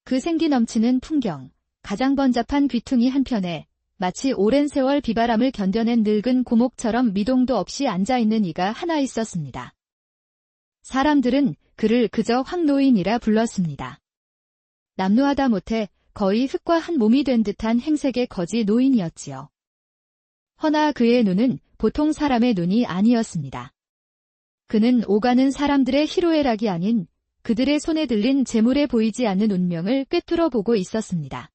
그 생기 넘치는 풍경, 가장 번잡한 귀퉁이 한편에 마치 오랜 세월 비바람을 견뎌낸 늙은 고목처럼 미동도 없이 앉아있는 이가 하나 있었습니다. 사람들은 그를 그저 황노인이라 불렀습니다. 남루하다 못해 거의 흙과 한 몸이 된 듯한 행색의 거지 노인이었지요. 허나 그의 눈은 보통 사람의 눈이 아니었습니다. 그는 오가는 사람들의 희로애락이 아닌 그들의 손에 들린 재물에 보이지 않는 운명을 꿰뚫어 보고 있었습니다.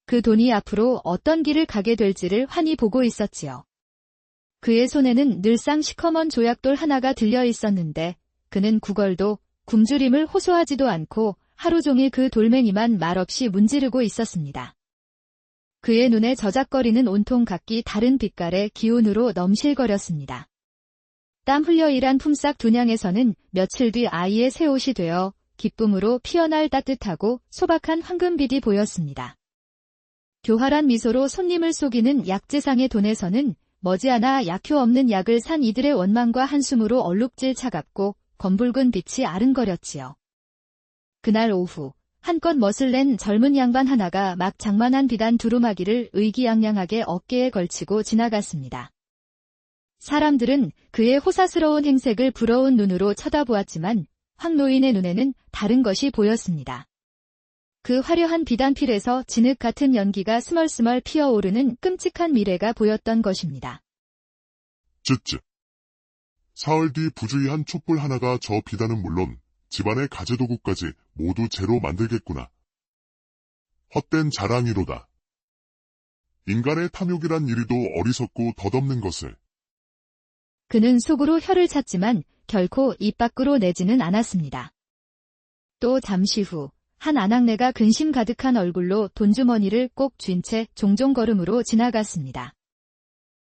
그 돈이 앞으로 어떤 길을 가게 될지를 환히 보고 있었지요. 그의 손에는 늘상 시커먼 조약돌 하나가 들려 있었는데 그는 구걸도 굶주림을 호소하지도 않고 하루 종일 그 돌멩이만 말없이 문지르고 있었습니다. 그의 눈에 저작거리는 온통 각기 다른 빛깔의 기운으로 넘실거렸습니다. 땀 흘려 일한 품삯 두냥에서는 며칠 뒤 아이의 새 옷이 되어 기쁨으로 피어날 따뜻하고 소박한 황금빛이 보였습니다. 교활한 미소로 손님을 속이는 약재상의 돈에서는 머지않아 약효 없는 약을 산 이들의 원망과 한숨으로 얼룩질 차갑고 검붉은 빛이 아른거렸지요. 그날 오후 한껏 멋을 낸 젊은 양반 하나가 막 장만한 비단 두루마기를 의기양양하게 어깨에 걸치고 지나갔습니다. 사람들은 그의 호사스러운 행색을 부러운 눈으로 쳐다보았지만 황노인의 눈에는 다른 것이 보였습니다. 그 화려한 비단필에서 진흙 같은 연기가 스멀스멀 피어오르는 끔찍한 미래가 보였던 것입니다. 쯧쯧. 사흘 뒤 부주의한 촛불 하나가 저 비단은 물론 집안의 가재도구까지 모두 재로 만들겠구나. 헛된 자랑이로다. 인간의 탐욕이란 이리도 어리석고 덧없는 것을. 그는 속으로 혀를 찼지만 결코 입 밖으로 내지는 않았습니다. 또 잠시 후 한 아낙네가 근심 가득한 얼굴로 돈주머니를 꼭 쥔 채 종종 걸음으로 지나갔습니다.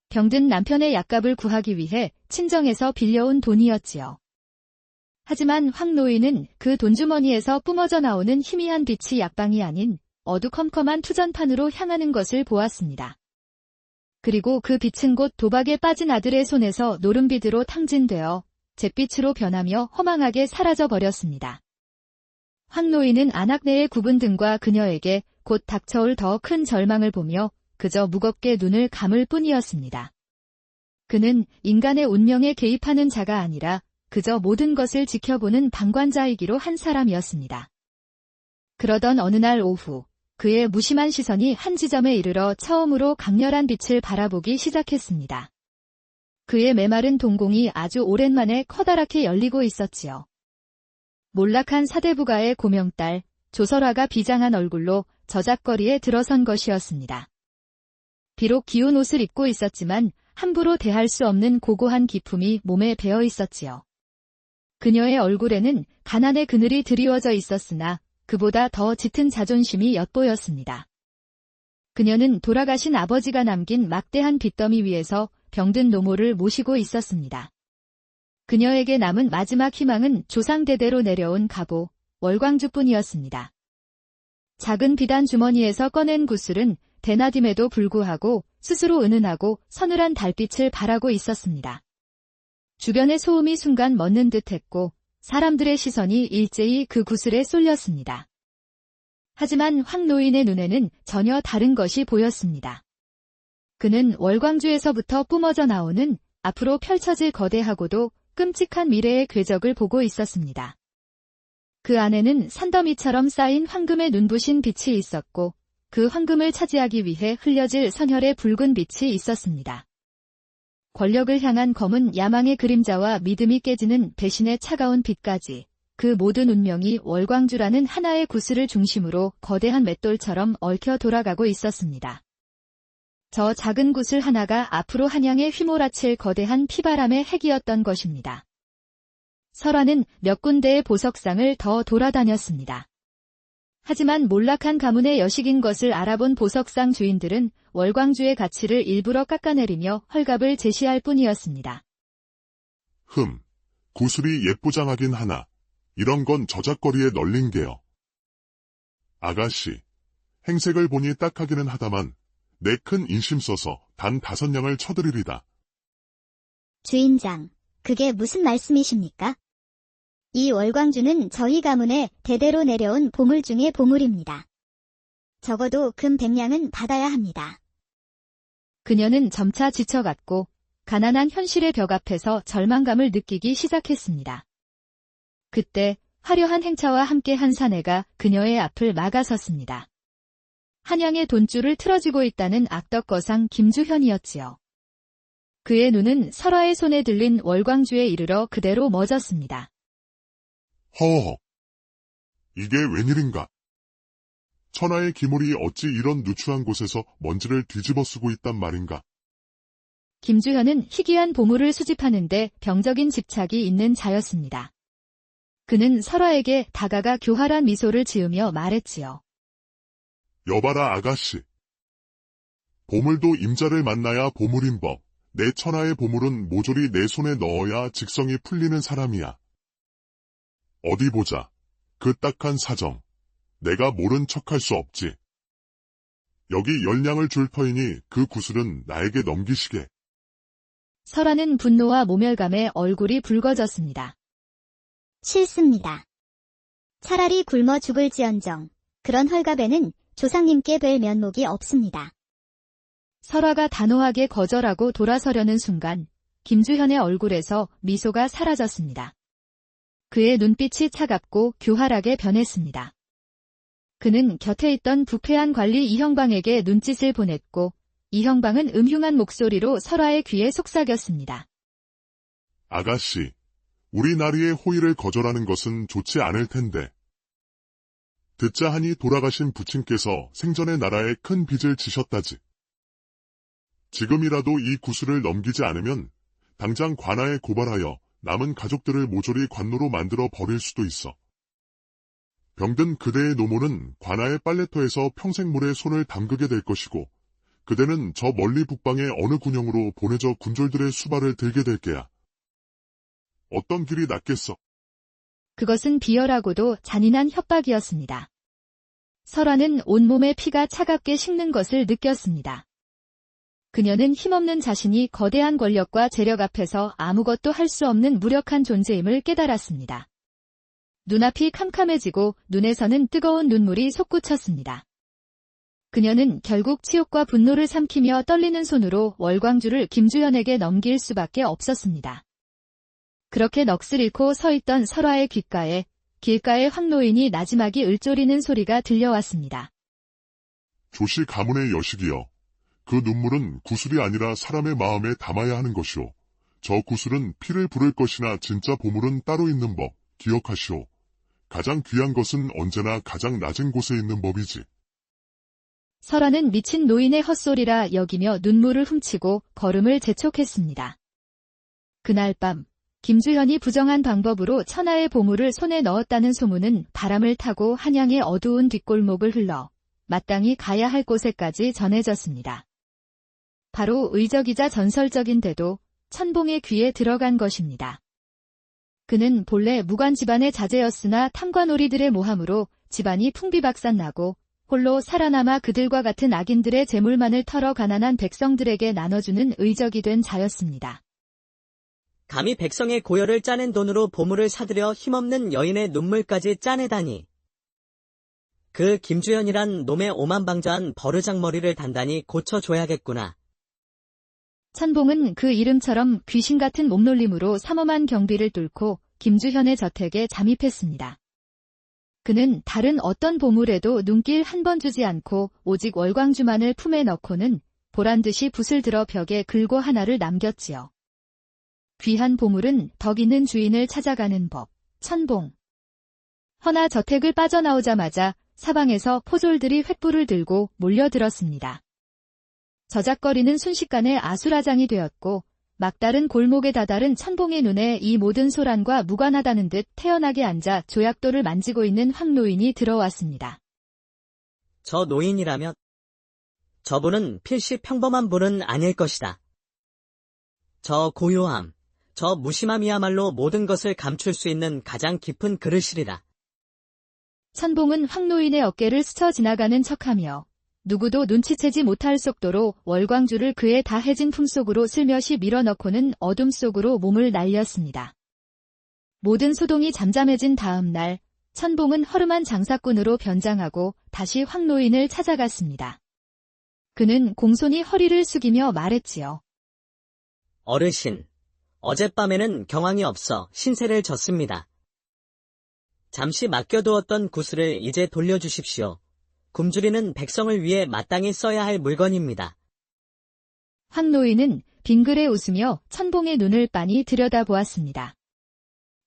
병든 남편의 약값을 구하기 위해 친정에서 빌려온 돈이었지요. 하지만 황노인은 그 돈주머니에서 뿜어져 나오는 희미한 빛이 약방이 아닌 어두컴컴한 투전판으로 향하는 것을 보았습니다. 그리고 그 빛은 곧 도박에 빠진 아들의 손에서 노름빛으로 탕진되어 잿빛으로 변하며 허망하게 사라져 버렸습니다. 황노인은 아낙네의 굽은 등과 그녀에게 곧 닥쳐올 더 큰 절망을 보며 그저 무겁게 눈을 감을 뿐이었습니다. 그는 인간의 운명에 개입하는 자가 아니라 그저 모든 것을 지켜보는 방관자이기로 한 사람이었습니다. 그러던 어느 날 오후 그의 무심한 시선이 한 지점에 이르러 처음으로 강렬한 빛을 바라보기 시작했습니다. 그의 메마른 동공이 아주 오랜만에 커다랗게 열리고 있었지요. 몰락한 사대부가의 고명딸 조설화가 비장한 얼굴로 저작거리에 들어선 것이었습니다. 비록 기운 옷을 입고 있었지만 함부로 대할 수 없는 고고한 기품이 몸에 배어 있었지요. 그녀의 얼굴에는 가난의 그늘이 드리워져 있었으나 그보다 더 짙은 자존심이 엿보였습니다. 그녀는 돌아가신 아버지가 남긴 막대한 빚더미 위에서 병든 노모를 모시고 있었습니다. 그녀에게 남은 마지막 희망은 조상대대로 내려온 갑오, 월광주뿐이었습니다. 작은 비단 주머니에서 꺼낸 구슬은 대낮임에도 불구하고 스스로 은은하고 서늘한 달빛을 발하고 있었습니다. 주변의 소음이 순간 멎는 듯했고 사람들의 시선이 일제히 그 구슬에 쏠렸습니다. 하지만 황노인의 눈에는 전혀 다른 것이 보였습니다. 그는 월광주에서부터 뿜어져 나오는 앞으로 펼쳐질 거대하고도 끔찍한 미래의 궤적을 보고 있었습니다. 그 안에는 산더미처럼 쌓인 황금의 눈부신 빛이 있었고 그 황금을 차지하기 위해 흘려질 선혈의 붉은 빛이 있었습니다. 권력을 향한 검은 야망의 그림자와 믿음이 깨지는 배신의 차가운 빛까지 그 모든 운명이 월광주라는 하나의 구슬을 중심으로 거대한 맷돌처럼 얽혀 돌아가고 있었습니다. 저 작은 구슬 하나가 앞으로 한양에 휘몰아칠 거대한 피바람의 핵이었던 것입니다. 설화는 몇 군데의 보석상을 더 돌아다녔습니다. 하지만 몰락한 가문의 여식인 것을 알아본 보석상 주인들은 월광주의 가치를 일부러 깎아내리며 헐값을 제시할 뿐이었습니다. 구슬이 예쁘장하긴 하나 이런 건 저작거리에 널린 게요. 아가씨, 행색을 보니 딱하기는 하다만 내 큰 인심 써서 단 5냥을 쳐드리리다. 주인장, 그게 무슨 말씀이십니까? 이 월광주는 저희 가문에 대대로 내려온 보물 중의 보물입니다. 적어도 금 100냥은 받아야 합니다. 그녀는 점차 지쳐갔고 가난한 현실의 벽 앞에서 절망감을 느끼기 시작했습니다. 그때 화려한 행차와 함께 한 사내가 그녀의 앞을 막아섰습니다. 한양의 돈줄을 틀어쥐고 있다는 악덕거상 김주현이었지요. 그의 눈은 설화의 손에 들린 월광주에 이르러 그대로 멎었습니다. 허허. 이게 웬일인가? 천하의 기물이 어찌 이런 누추한 곳에서 먼지를 뒤집어 쓰고 있단 말인가? 김주현은 희귀한 보물을 수집하는데 병적인 집착이 있는 자였습니다. 그는 설화에게 다가가 교활한 미소를 지으며 말했지요. 여봐라 아가씨. 보물도 임자를 만나야 보물인 법. 내 천하의 보물은 모조리 내 손에 넣어야 직성이 풀리는 사람이야. 어디 보자. 그 딱한 사정. 내가 모른 척할 수 없지. 여기 10냥을 줄 터이니 그 구슬은 나에게 넘기시게. 설화는 분노와 모멸감에 얼굴이 붉어졌습니다. 싫습니다. 차라리 굶어 죽을지언정. 그런 헐갑에는 조상님께 뵐 면목이 없습니다. 설화가 단호하게 거절하고 돌아서려는 순간 김주현의 얼굴에서 미소가 사라졌습니다. 그의 눈빛이 차갑고 교활하게 변했습니다. 그는 곁에 있던 부패한 관리 이형방에게 눈짓을 보냈고 이형방은 음흉한 목소리로 설화의 귀에 속삭였습니다. 아가씨, 우리 나리의 호의를 거절하는 것은 좋지 않을 텐데. 듣자 하니 돌아가신 부친께서 생전의 나라에 큰 빚을 지셨다지. 지금이라도 이 구슬을 넘기지 않으면 당장 관아에 고발하여 남은 가족들을 모조리 관노로 만들어 버릴 수도 있어. 병든 그대의 노모는 관아의 빨래터에서 평생 물에 손을 담그게 될 것이고 그대는 저 멀리 북방의 어느 군영으로 보내져 군졸들의 수발을 들게 될 게야. 어떤 길이 낫겠어? 그것은 비열하고도 잔인한 협박이었습니다. 설화는 온몸의 피가 차갑게 식는 것을 느꼈습니다. 그녀는 힘없는 자신이 거대한 권력과 재력 앞에서 아무것도 할 수 없는 무력한 존재임을 깨달았습니다. 눈앞이 캄캄해지고 눈에서는 뜨거운 눈물이 솟구쳤습니다. 그녀는 결국 치욕과 분노를 삼키며 떨리는 손으로 월광주를 김주현에게 넘길 수밖에 없었습니다. 그렇게 넋을 잃고 서 있던 설화의 귓가에 길가의 황노인이 나지막이 을조리는 소리가 들려왔습니다. 조씨 가문의 여식이여. 그 눈물은 구슬이 아니라 사람의 마음에 담아야 하는 것이오. 저 구슬은 피를 부를 것이나 진짜 보물은 따로 있는 법, 기억하시오. 가장 귀한 것은 언제나 가장 낮은 곳에 있는 법이지. 설화는 미친 노인의 헛소리라 여기며 눈물을 훔치고 걸음을 재촉했습니다. 그날 밤 김주현이 부정한 방법으로 천하의 보물을 손에 넣었다는 소문은 바람을 타고 한양의 어두운 뒷골목을 흘러 마땅히 가야 할 곳에까지 전해졌습니다. 바로 의적이자 전설적인 대도 천봉의 귀에 들어간 것입니다. 그는 본래 무관 집안의 자제였으나 탐관오리들의 모함으로 집안이 풍비박산나고 홀로 살아남아 그들과 같은 악인들의 재물만을 털어 가난한 백성들에게 나눠주는 의적이 된 자였습니다. 감히 백성의 고열을 짜낸 돈으로 보물을 사들여 힘없는 여인의 눈물까지 짜내다니. 그 김주현이란 놈의 오만방자한 버르장머리를 단단히 고쳐줘야겠구나. 천봉은 그 이름처럼 귀신 같은 몸놀림으로 삼엄한 경비를 뚫고 김주현의 저택에 잠입했습니다. 그는 다른 어떤 보물에도 눈길 한 번 주지 않고 오직 월광주만을 품에 넣고는 보란듯이 붓을 들어 벽에 글고 하나를 남겼지요. 귀한 보물은 덕 있는 주인을 찾아가는 법, 천봉. 허나 저택을 빠져나오자마자 사방에서 포졸들이 횃불을 들고 몰려들었습니다. 저작거리는 순식간에 아수라장이 되었고 막다른 골목에 다다른 천봉의 눈에 이 모든 소란과 무관하다는 듯 태연하게 앉아 조약돌을 만지고 있는 황노인이 들어왔습니다. 저 노인이라면 저분은 필시 평범한 분은 아닐 것이다. 저 고요함, 저 무심함이야말로 모든 것을 감출 수 있는 가장 깊은 그릇이리라. 천봉은 황노인의 어깨를 스쳐 지나가는 척하며 누구도 눈치채지 못할 속도로 월광주를 그의 다해진 품속으로 슬며시 밀어넣고는 어둠 속으로 몸을 날렸습니다. 모든 소동이 잠잠해진 다음 날, 천봉은 허름한 장사꾼으로 변장하고 다시 황노인을 찾아갔습니다. 그는 공손히 허리를 숙이며 말했지요. 어르신, 어젯밤에는 경황이 없어 신세를 졌습니다. 잠시 맡겨두었던 구슬을 이제 돌려주십시오. 굶주리는 백성을 위해 마땅히 써야 할 물건입니다. 황노인은 빙그레 웃으며 천봉의 눈을 빤히 들여다보았습니다.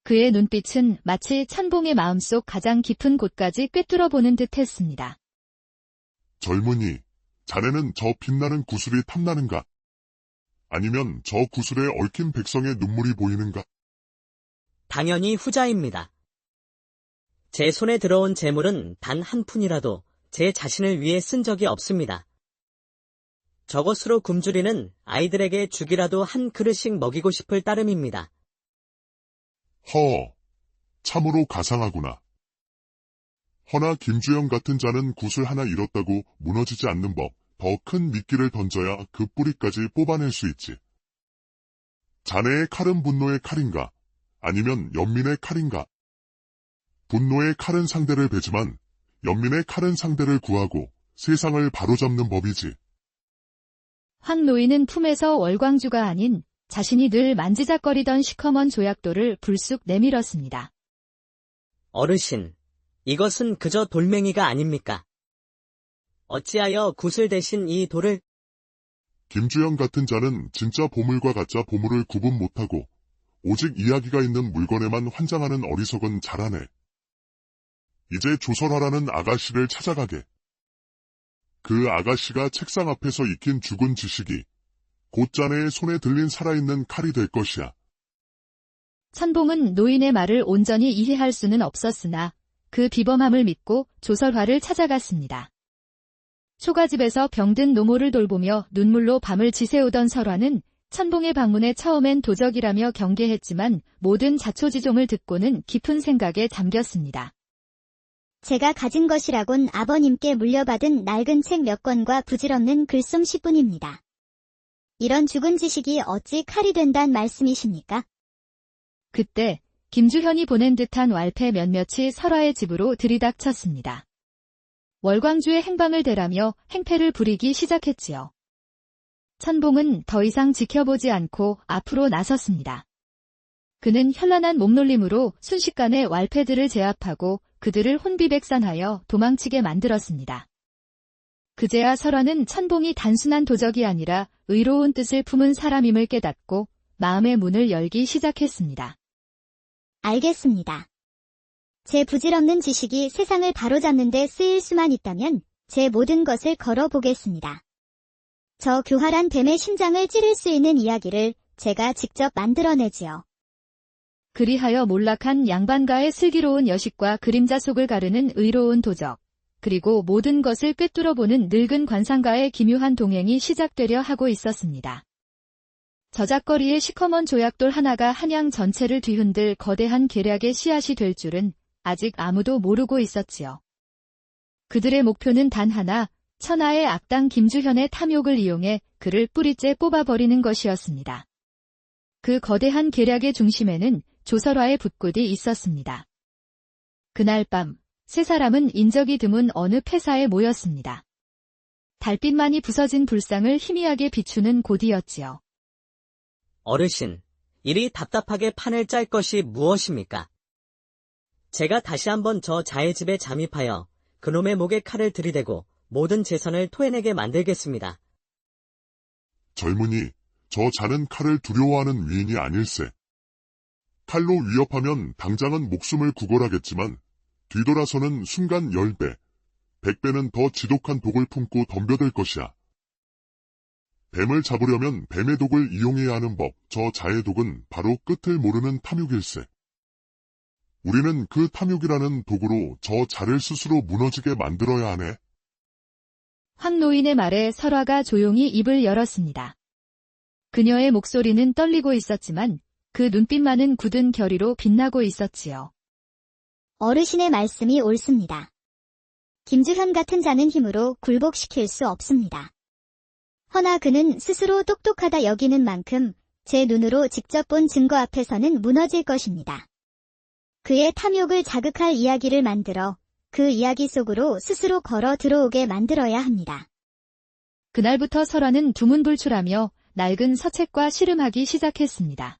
그의 눈빛은 마치 천봉의 마음속 가장 깊은 곳까지 꿰뚫어보는 듯했습니다. 젊은이, 자네는 저 빛나는 구슬이 탐나는가? 아니면 저 구슬에 얽힌 백성의 눈물이 보이는가? 당연히 후자입니다. 제 손에 들어온 재물은 단 한 푼이라도 제 자신을 위해 쓴 적이 없습니다. 저것으로 굶주리는 아이들에게 죽이라도 한 그릇씩 먹이고 싶을 따름입니다. 참으로 가상하구나. 허나 김주영 같은 자는 구슬 하나 잃었다고 무너지지 않는 법, 더 큰 미끼를 던져야 그 뿌리까지 뽑아낼 수 있지. 자네의 칼은 분노의 칼인가? 아니면 연민의 칼인가? 분노의 칼은 상대를 베지만 연민의 칼은 상대를 구하고 세상을 바로잡는 법이지. 황노인은 품에서 월광주가 아닌 자신이 늘 만지작거리던 시커먼 조약돌을 불쑥 내밀었습니다. 어르신, 이것은 그저 돌멩이가 아닙니까? 어찌하여 구슬 대신 이 돌을? 김주영 같은 자는 진짜 보물과 가짜 보물을 구분 못하고 오직 이야기가 있는 물건에만 환장하는 어리석은 자라네. 이제 조설하라는 아가씨를 찾아가게. 그 아가씨가 책상 앞에서 익힌 죽은 지식이 곧 자네의 손에 들린 살아있는 칼이 될 것이야. 천봉은 노인의 말을 온전히 이해할 수는 없었으나 그 비범함을 믿고 조설화를 찾아갔습니다. 초가집에서 병든 노모를 돌보며 눈물로 밤을 지새우던 설화는 천봉의 방문에 처음엔 도적이라며 경계했지만 모든 자초지종을 듣고는 깊은 생각에 잠겼습니다. 제가 가진 것이라곤 아버님께 물려받은 낡은 책 몇 권과 부질없는 글솜씨뿐입니다. 이런 죽은 지식이 어찌 칼이 된단 말씀이십니까? 그때 김주현이 보낸 듯한 왈패 몇몇이 설화의 집으로 들이닥쳤습니다. 월광주의 행방을 대라며 행패를 부리기 시작했지요. 천봉은 더 이상 지켜보지 않고 앞으로 나섰습니다. 그는 현란한 몸놀림으로 순식간에 왈패들을 제압하고 그들을 혼비백산하여 도망치게 만들었습니다. 그제야 설화는 천봉이 단순한 도적이 아니라 의로운 뜻을 품은 사람임을 깨닫고 마음의 문을 열기 시작했습니다. 알겠습니다. 제 부질없는 지식이 세상을 바로잡는 데 쓰일 수만 있다면 제 모든 것을 걸어보겠습니다. 저 교활한 뱀의 심장을 찌를 수 있는 이야기를 제가 직접 만들어내지요. 그리하여 몰락한 양반가의 슬기로운 여식과 그림자 속을 가르는 의로운 도적, 그리고 모든 것을 꿰뚫어보는 늙은 관상가의 기묘한 동행이 시작되려 하고 있었습니다. 저작거리의 시커먼 조약돌 하나가 한양 전체를 뒤흔들 거대한 계략의 씨앗이 될 줄은 아직 아무도 모르고 있었지요. 그들의 목표는 단 하나, 천하의 악당 김주현의 탐욕을 이용해 그를 뿌리째 뽑아버리는 것이었습니다. 그 거대한 계략의 중심에는 조설화의 붓굿이 있었습니다. 그날 밤, 세 사람은 인적이 드문 어느 폐사에 모였습니다. 달빛만이 부서진 불상을 희미하게 비추는 곳이었지요. 어르신, 이리 답답하게 판을 짤 것이 무엇입니까? 제가 다시 한번 저 자의 집에 잠입하여 그놈의 목에 칼을 들이대고 모든 재산을 토해내게 만들겠습니다. 젊은이, 저 자는 칼을 두려워하는 위인이 아닐세. 칼로 위협하면 당장은 목숨을 구걸하겠지만 뒤돌아서는 순간 10배, 100배는 더 지독한 독을 품고 덤벼들 것이야. 뱀을 잡으려면 뱀의 독을 이용해야 하는 법, 저 자의 독은 바로 끝을 모르는 탐욕일세. 우리는 그 탐욕이라는 독으로 저 자를 스스로 무너지게 만들어야 하네. 황노인의 말에 설화가 조용히 입을 열었습니다. 그녀의 목소리는 떨리고 있었지만 그 눈빛만은 굳은 결의로 빛나고 있었지요. 어르신의 말씀이 옳습니다. 김주현 같은 자는 힘으로 굴복시킬 수 없습니다. 허나 그는 스스로 똑똑하다 여기는 만큼 제 눈으로 직접 본 증거 앞에서는 무너질 것입니다. 그의 탐욕을 자극할 이야기를 만들어 그 이야기 속으로 스스로 걸어 들어오게 만들어야 합니다. 그날부터 설화는 두문불출하며 낡은 서책과 씨름하기 시작했습니다.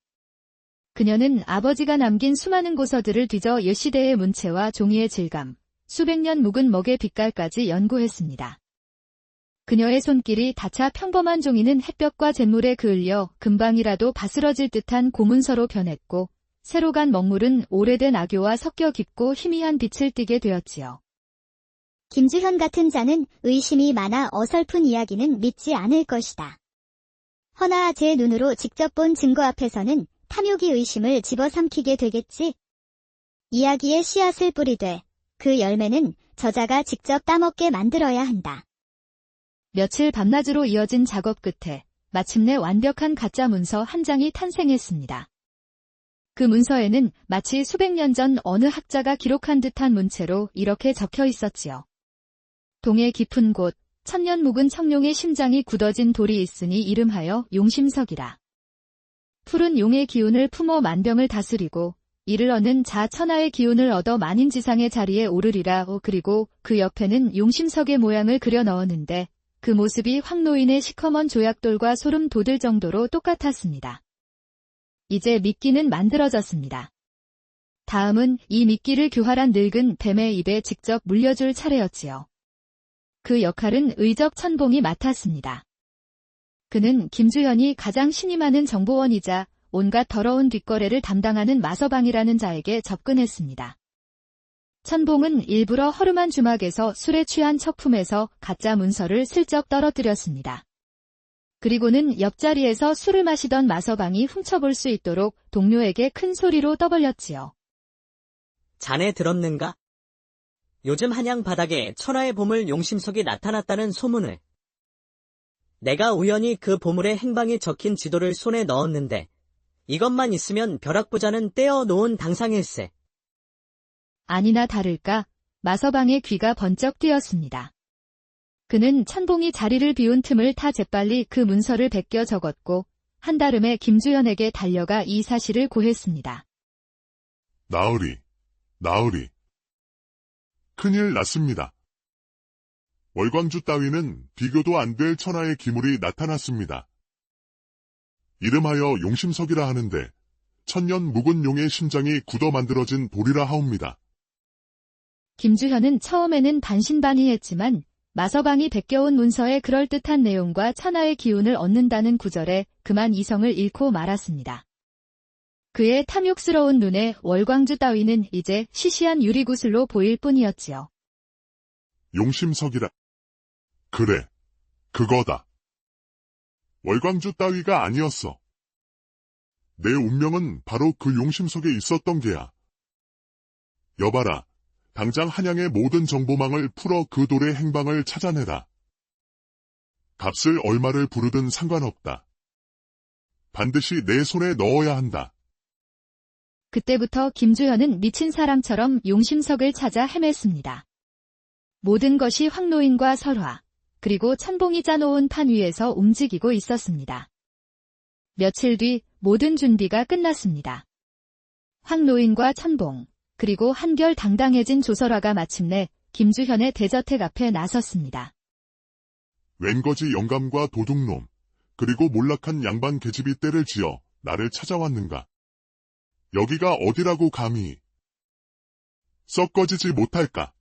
그녀는 아버지가 남긴 수많은 고서들을 뒤져 옛 시대의 문체와 종이의 질감, 수백 년 묵은 먹의 빛깔까지 연구했습니다. 그녀의 손길이 닿자 평범한 종이는 햇볕과 잿물에 그을려 금방이라도 바스러질 듯한 고문서로 변했고, 새로 간 먹물은 오래된 악교와 섞여 깊고 희미한 빛을 띠게 되었지요. 김주현 같은 자는 의심이 많아 어설픈 이야기는 믿지 않을 것이다. 허나 제 눈으로 직접 본 증거 앞에서는 탐욕이 의심을 집어삼키게 되겠지. 이야기에 씨앗을 뿌리되 그 열매는 저자가 직접 따먹게 만들어야 한다. 며칠 밤낮으로 이어진 작업 끝에 마침내 완벽한 가짜 문서 한 장이 탄생했습니다. 그 문서에는 마치 수백 년 전 어느 학자가 기록한 듯한 문체로 이렇게 적혀 있었지요. 동해 깊은 곳, 천년 묵은 청룡의 심장이 굳어진 돌이 있으니 이름하여 용심석이라. 푸른 용의 기운을 품어 만병을 다스리고 이를 얻는 자 천하의 기운을 얻어 만인지상의 자리에 오르리라. 그리고 그 옆에는 용심석의 모양을 그려 넣었는데 그 모습이 황노인의 시커먼 조약돌과 소름 돋을 정도로 똑같았습니다. 이제 미끼는 만들어졌습니다. 다음은 이 미끼를 교활한 늙은 뱀의 입에 직접 물려줄 차례였지요. 그 역할은 의적 천봉이 맡았습니다. 그는 김주현이 가장 신이 많은 정보원이자 온갖 더러운 뒷거래를 담당하는 마서방이라는 자에게 접근했습니다. 천봉은 일부러 허름한 주막에서 술에 취한 척 품에서 가짜 문서를 슬쩍 떨어뜨렸습니다. 그리고는 옆자리에서 술을 마시던 마서방이 훔쳐볼 수 있도록 동료에게 큰 소리로 떠벌렸지요. 자네 들었는가? 요즘 한양 바닥에 천하의 보물 용심석이 나타났다는 소문을. 내가 우연히 그 보물의 행방이 적힌 지도를 손에 넣었는데 이것만 있으면 벼락부자는 떼어 놓은 당상일세. 아니나 다를까 마서방의 귀가 번쩍 뜨였습니다. 그는 천봉이 자리를 비운 틈을 타 재빨리 그 문서를 베껴 적었고 한달음에 김주현에게 달려가 이 사실을 고했습니다. 나으리. 큰일 났습니다. 월광주 따위는 비교도 안 될 천하의 기물이 나타났습니다. 이름하여 용심석이라 하는데 천년 묵은 용의 심장이 굳어 만들어진 돌이라 하옵니다. 김주현은 처음에는 반신반의했지만 마서방이 베껴온 문서의 그럴듯한 내용과 천하의 기운을 얻는다는 구절에 그만 이성을 잃고 말았습니다. 그의 탐욕스러운 눈에 월광주 따위는 이제 시시한 유리구슬로 보일 뿐이었지요. 용심석이라. 그래, 그거다. 월광주 따위가 아니었어. 내 운명은 바로 그 용심석에 있었던 게야. 여봐라, 당장 한양의 모든 정보망을 풀어 그 돌의 행방을 찾아내라. 값을 얼마를 부르든 상관없다. 반드시 내 손에 넣어야 한다. 그때부터 김주현은 미친 사람처럼 용심석을 찾아 헤맸습니다. 모든 것이 황노인과 설화, 그리고 천봉이 짜놓은 판 위에서 움직이고 있었습니다. 며칠 뒤 모든 준비가 끝났습니다. 황노인과 천봉, 그리고 한결 당당해진 조설화가 마침내 김주현의 대저택 앞에 나섰습니다. 웬거지 영감과 도둑놈, 그리고 몰락한 양반 계집이 때를 지어 나를 찾아왔는가. 여기가 어디라고 감히. 썩거지지 못할까.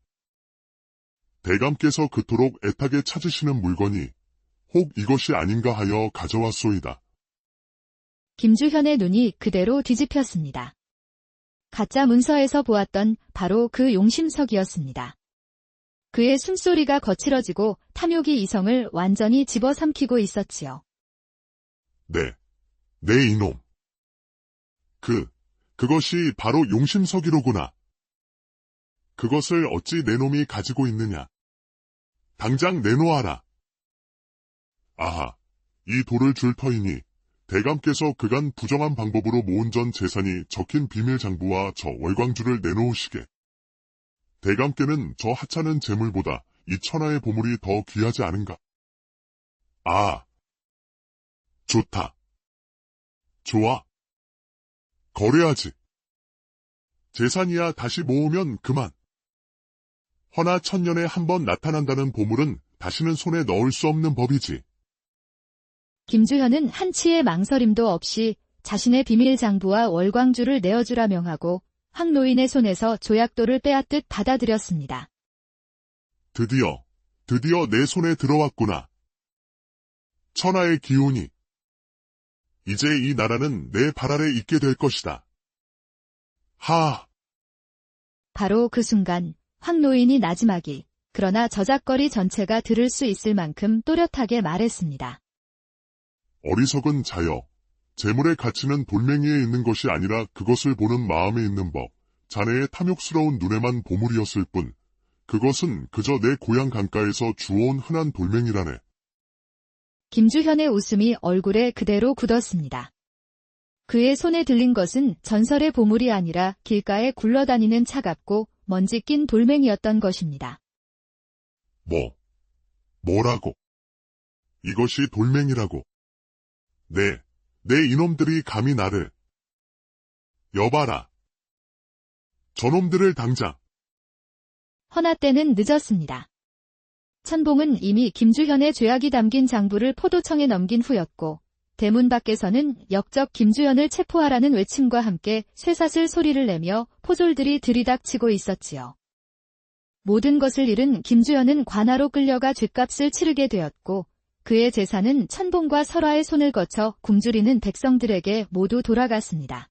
대감께서 그토록 애타게 찾으시는 물건이 혹 이것이 아닌가 하여 가져왔소이다. 김주현의 눈이 그대로 뒤집혔습니다. 가짜 문서에서 보았던 바로 그 용심석이었습니다. 그의 숨소리가 거칠어지고 탐욕이 이성을 완전히 집어삼키고 있었지요. 네 이놈. 그것이 바로 용심석이로구나. 그것을 어찌 내 놈이 가지고 있느냐. 당장 내놓아라. 아하, 이 돌을 줄 터이니 대감께서 그간 부정한 방법으로 모은 전 재산이 적힌 비밀 장부와 저 월광주를 내놓으시게. 대감께는 저 하찮은 재물보다 이 천하의 보물이 더 귀하지 않은가? 아, 좋다. 좋아. 거래하지. 재산이야 다시 모으면 그만. 허나 천년에 한 번 나타난다는 보물은 다시는 손에 넣을 수 없는 법이지. 김주현은 한치의 망설임도 없이 자신의 비밀 장부와 월광주를 내어주라 명하고 황 노인의 손에서 조약돌을 빼앗듯 받아들였습니다. 드디어 내 손에 들어왔구나. 천하의 기운이. 이제 이 나라는 내 발 아래 있게 될 것이다. 하! 바로 그 순간 황 노인이 나지막이 그러나 저작거리 전체가 들을 수 있을 만큼 또렷하게 말했습니다. 어리석은 자여, 재물의 가치는 돌멩이에 있는 것이 아니라 그것을 보는 마음에 있는 법. 자네의 탐욕스러운 눈에만 보물이었을 뿐, 그것은 그저 내 고향 강가에서 주워온 흔한 돌멩이라네. 김주현의 웃음이 얼굴에 그대로 굳었습니다. 그의 손에 들린 것은 전설의 보물이 아니라 길가에 굴러다니는 차갑고 먼지 낀 돌멩이였던 것입니다. 뭐라고? 이것이 돌멩이라고. 내 이놈들이 감히 나를. 여봐라. 저놈들을 당장. 허나 때는 늦었습니다. 천봉은 이미 김주현의 죄악이 담긴 장부를 포도청에 넘긴 후였고 대문 밖에서는 역적 김주현을 체포하라는 외침과 함께 쇠사슬 소리를 내며 포졸들이 들이닥치고 있었지요. 모든 것을 잃은 김주현은 관하로 끌려가 죗값을 치르게 되었고 그의 재산은 천봉과 설화의 손을 거쳐 굶주리는 백성들에게 모두 돌아갔습니다.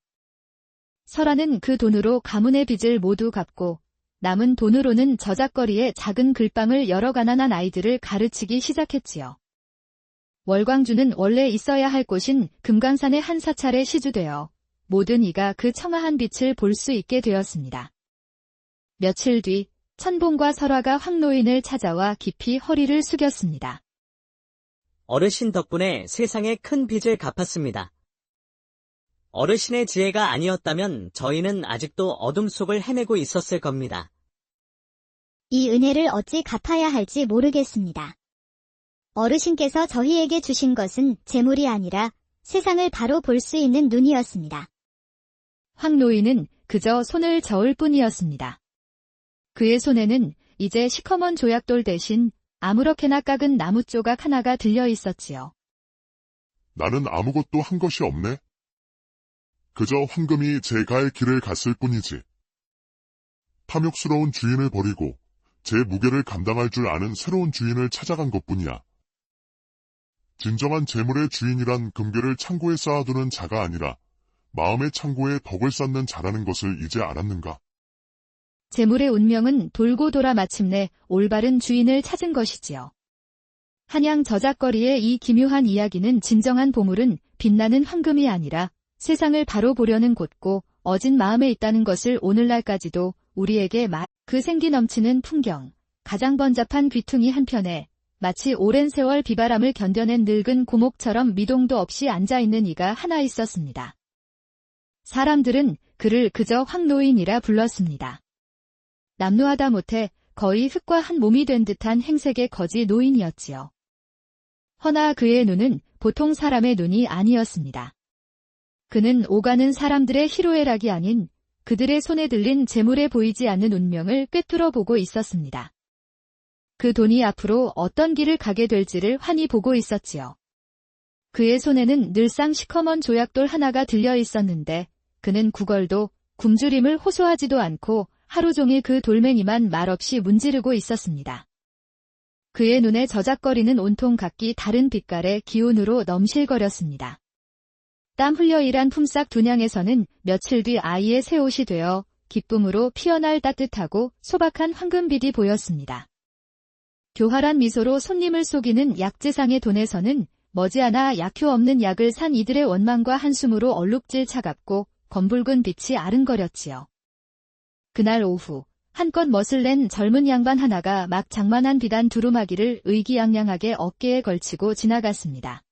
설화는 그 돈으로 가문의 빚을 모두 갚고 남은 돈으로는 저작거리에 작은 글방을 여러 가난한 아이들을 가르치기 시작했지요. 월광주는 원래 있어야 할 곳인 금강산의 한 사찰에 시주되어 모든 이가 그 청아한 빛을 볼 수 있게 되었습니다. 며칠 뒤 천봉과 설화가 황 노인을 찾아와 깊이 허리를 숙였습니다. 어르신 덕분에 세상에 큰 빚을 갚았습니다. 어르신의 지혜가 아니었다면 저희는 아직도 어둠 속을 헤매고 있었을 겁니다. 이 은혜를 어찌 갚아야 할지 모르겠습니다. 어르신께서 저희에게 주신 것은 재물이 아니라 세상을 바로 볼 수 있는 눈이었습니다. 황 노인은 그저 손을 저을 뿐이었습니다. 그의 손에는 이제 시커먼 조약돌 대신 아무렇게나 깎은 나무 조각 하나가 들려 있었지요. 나는 아무것도 한 것이 없네. 그저 황금이 제 갈 길을 갔을 뿐이지. 탐욕스러운 주인을 버리고 제 무게를 감당할 줄 아는 새로운 주인을 찾아간 것뿐이야. 진정한 재물의 주인이란 금괴를 창고에 쌓아두는 자가 아니라 마음의 창고에 덕을 쌓는 자라는 것을 이제 알았는가? 재물의 운명은 돌고 돌아 마침내 올바른 주인을 찾은 것이지요. 한양 저작거리의 이 기묘한 이야기는 진정한 보물은 빛나는 황금이 아니라 세상을 바로 보려는 곳고 어진 마음에 있다는 것을 오늘날까지도 우리에게 그 생기 넘치는 풍경, 가장 번잡한 귀퉁이 한편에 마치 오랜 세월 비바람을 견뎌낸 늙은 고목처럼 미동도 없이 앉아있는 이가 하나 있었습니다. 사람들은 그를 그저 황노인이라 불렀습니다. 남루하다 못해 거의 흙과 한 몸이 된 듯한 행색의 거지 노인이었지요. 허나 그의 눈은 보통 사람의 눈이 아니었습니다. 그는 오가는 사람들의 희로애락이 아닌 그들의 손에 들린 재물에 보이지 않는 운명을 꿰뚫어 보고 있었습니다. 그 돈이 앞으로 어떤 길을 가게 될지를 환히 보고 있었지요. 그의 손에는 늘상 시커먼 조약돌 하나가 들려 있었는데 그는 구걸도 굶주림을 호소하지도 않고 하루 종일 그 돌멩이만 말없이 문지르고 있었습니다. 그의 눈에 저작거리는 온통 각기 다른 빛깔의 기운으로 넘실거렸습니다. 땀 흘려 일한 품삯 두냥에서는 며칠 뒤 아이의 새 옷이 되어 기쁨으로 피어날 따뜻하고 소박한 황금빛이 보였습니다. 교활한 미소로 손님을 속이는 약재상의 돈에서는 머지않아 약효 없는 약을 산 이들의 원망과 한숨으로 얼룩질 차갑고 검붉은 빛이 아른거렸지요. 그날 오후 한껏 멋을 낸 젊은 양반 하나가 막 장만한 비단 두루마기를 의기양양하게 어깨에 걸치고 지나갔습니다.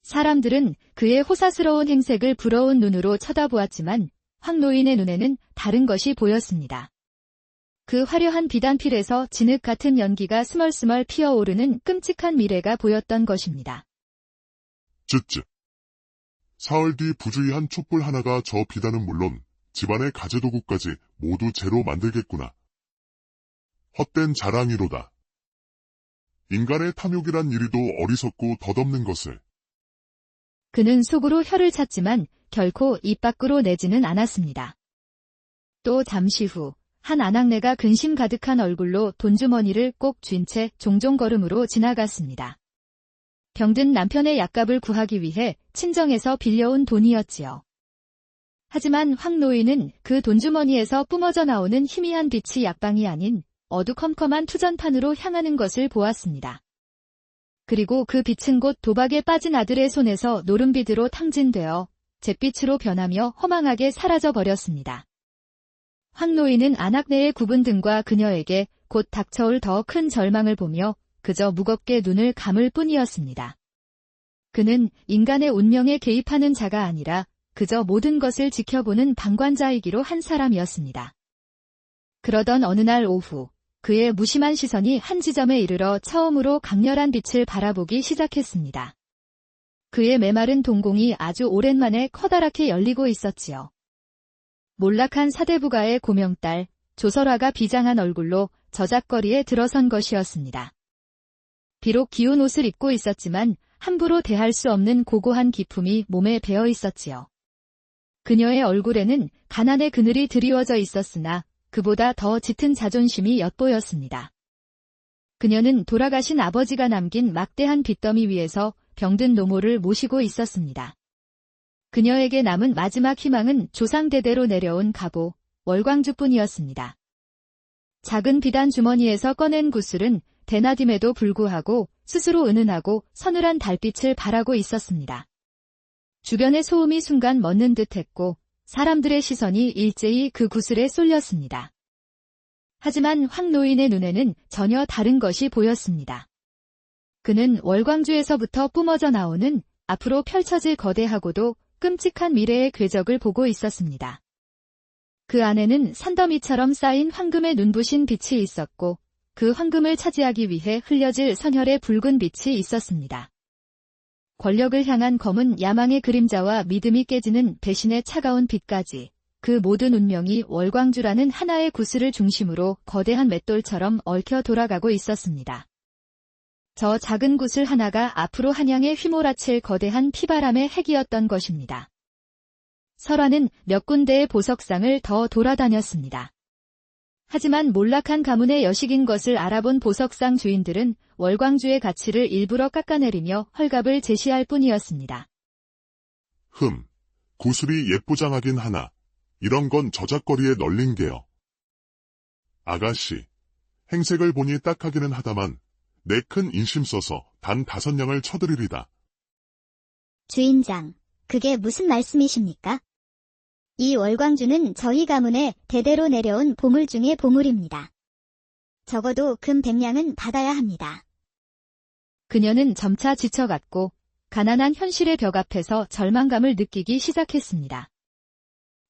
사람들은 그의 호사스러운 행색을 부러운 눈으로 쳐다보았지만 황 노인의 눈에는 다른 것이 보였습니다. 그 화려한 비단필에서 진흙 같은 연기가 스멀스멀 피어오르는 끔찍한 미래가 보였던 것입니다. 쯧쯧. 사흘 뒤 부주의한 촛불 하나가 저 비단은 물론 집안의 가재도구까지 모두 재로 만들겠구나. 헛된 자랑이로다. 인간의 탐욕이란 이리도 어리석고 덧없는 것을. 그는 속으로 혀를 찼지만 결코 입 밖으로 내지는 않았습니다. 또 잠시 후 한 아낙네가 근심 가득한 얼굴로 돈주머니를 꼭 쥔 채 종종 걸음으로 지나갔습니다. 병든 남편의 약값을 구하기 위해 친정에서 빌려온 돈이었지요. 하지만 황 노인은 그 돈주머니에서 뿜어져 나오는 희미한 빛이 약방이 아닌 어두컴컴한 투전판으로 향하는 것을 보았습니다. 그리고 그 빛은 곧 도박에 빠진 아들의 손에서 노름빛으로 탕진되어 잿빛으로 변하며 허망하게 사라져 버렸습니다. 황 노인은 아낙네의 굽은 등과 그녀에게 곧 닥쳐올 더 큰 절망을 보며 그저 무겁게 눈을 감을 뿐이었습니다. 그는 인간의 운명에 개입하는 자가 아니라 그저 모든 것을 지켜보는 방관자이기로 한 사람이었습니다. 그러던 어느 날 오후, 그의 무심한 시선이 한 지점에 이르러 처음으로 강렬한 빛을 바라보기 시작했습니다. 그의 메마른 동공이 아주 오랜만에 커다랗게 열리고 있었지요. 몰락한 사대부가의 고명딸, 조설화가 비장한 얼굴로 저작거리에 들어선 것이었습니다. 비록 기운 옷을 입고 있었지만 함부로 대할 수 없는 고고한 기품이 몸에 배어 있었지요. 그녀의 얼굴에는 가난의 그늘이 드리워져 있었으나 그보다 더 짙은 자존심이 엿보였습니다. 그녀는 돌아가신 아버지가 남긴 막대한 빚더미 위에서 병든 노모를 모시고 있었습니다. 그녀에게 남은 마지막 희망은 조상대대로 내려온 갑오, 월광주뿐이었습니다. 작은 비단 주머니에서 꺼낸 구슬은 대낮임에도 불구하고 스스로 은은하고 서늘한 달빛을 발하고 있었습니다. 주변의 소음이 순간 멎는 듯했고 사람들의 시선이 일제히 그 구슬에 쏠렸습니다. 하지만 황 노인의 눈에는 전혀 다른 것이 보였습니다. 그는 월광주에서부터 뿜어져 나오는 앞으로 펼쳐질 거대하고도 끔찍한 미래의 궤적을 보고 있었습니다. 그 안에는 산더미처럼 쌓인 황금의 눈부신 빛이 있었고 그 황금을 차지하기 위해 흘려질 선혈의 붉은 빛이 있었습니다. 권력을 향한 검은 야망의 그림자와 믿음이 깨지는 배신의 차가운 빛까지 그 모든 운명이 월광주라는 하나의 구슬을 중심으로 거대한 맷돌처럼 얽혀 돌아가고 있었습니다. 저 작은 구슬 하나가 앞으로 한양에 휘몰아칠 거대한 피바람의 핵이었던 것입니다. 설화는 몇 군데의 보석상을 더 돌아다녔습니다. 하지만 몰락한 가문의 여식인 것을 알아본 보석상 주인들은 월광주의 가치를 일부러 깎아내리며 헐값을 제시할 뿐이었습니다. 구슬이 예쁘장하긴 하나 이런 건 저작거리에 널린 게요. 아가씨, 행색을 보니 딱하기는 하다만 내 큰 인심 써서 단 5냥을 쳐드리리다. 주인장, 그게 무슨 말씀이십니까? 이 월광주는 저희 가문에 대대로 내려온 보물 중의 보물입니다. 적어도 금 100냥은 받아야 합니다. 그녀는 점차 지쳐갔고 가난한 현실의 벽 앞에서 절망감을 느끼기 시작했습니다.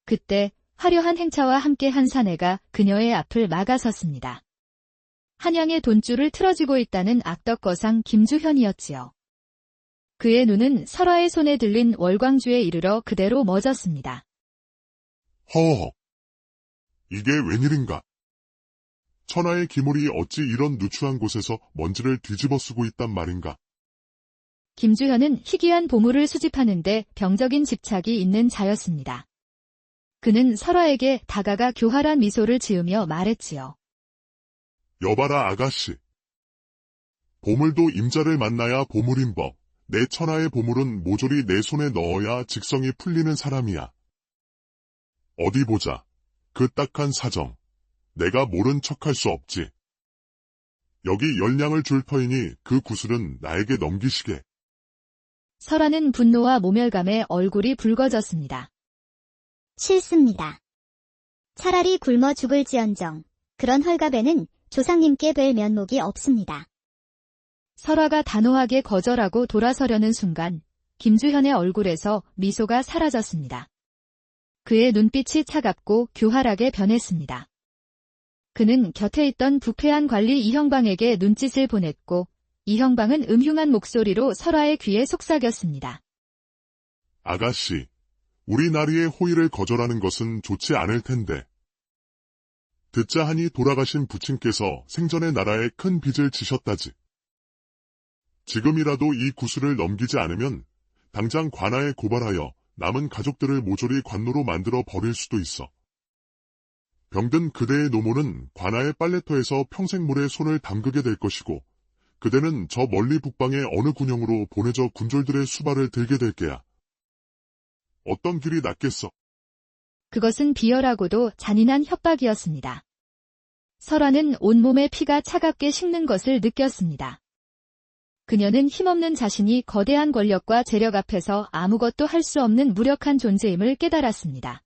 그때 화려한 행차와 함께 한 사내가 그녀의 앞을 막아섰습니다. 한양의 돈줄을 틀어쥐고 있다는 악덕거상 김주현이었지요. 그의 눈은 설화의 손에 들린 월광주에 이르러 그대로 멎었습니다. 허허. 이게 웬일인가? 천하의 기물이 어찌 이런 누추한 곳에서 먼지를 뒤집어 쓰고 있단 말인가? 김주현은 희귀한 보물을 수집하는데 병적인 집착이 있는 자였습니다. 그는 설화에게 다가가 교활한 미소를 지으며 말했지요. 여봐라 아가씨. 보물도 임자를 만나야 보물인 법. 내 천하의 보물은 모조리 내 손에 넣어야 직성이 풀리는 사람이야. 어디 보자. 그 딱한 사정. 내가 모른 척할 수 없지. 여기 10냥을 줄 터이니 그 구슬은 나에게 넘기시게. 설화는 분노와 모멸감에 얼굴이 붉어졌습니다. 싫습니다. 차라리 굶어 죽을지언정 그런 헐값에는 조상님께 뵐 면목이 없습니다. 설화가 단호하게 거절하고 돌아서려는 순간 김주현의 얼굴에서 미소가 사라졌습니다. 그의 눈빛이 차갑고 교활하게 변했습니다. 그는 곁에 있던 부패한 관리 이형방에게 눈짓을 보냈고 이형방은 음흉한 목소리로 설화의 귀에 속삭였습니다. 아가씨, 우리 나리의 호의를 거절하는 것은 좋지 않을 텐데. 듣자 하니 돌아가신 부친께서 생전의 나라에 큰 빚을 지셨다지. 지금이라도 이 구슬을 넘기지 않으면 당장 관아에 고발하여 남은 가족들을 모조리 관노로 만들어 버릴 수도 있어. 병든 그대의 노모는 관아의 빨래터에서 평생 물에 손을 담그게 될 것이고, 그대는 저 멀리 북방의 어느 군영으로 보내져 군졸들의 수발을 들게 될 게야. 어떤 길이 낫겠어? 그것은 비열하고도 잔인한 협박이었습니다. 설화는 온몸의 피가 차갑게 식는 것을 느꼈습니다. 그녀는 힘없는 자신이 거대한 권력과 재력 앞에서 아무것도 할 수 없는 무력한 존재임을 깨달았습니다.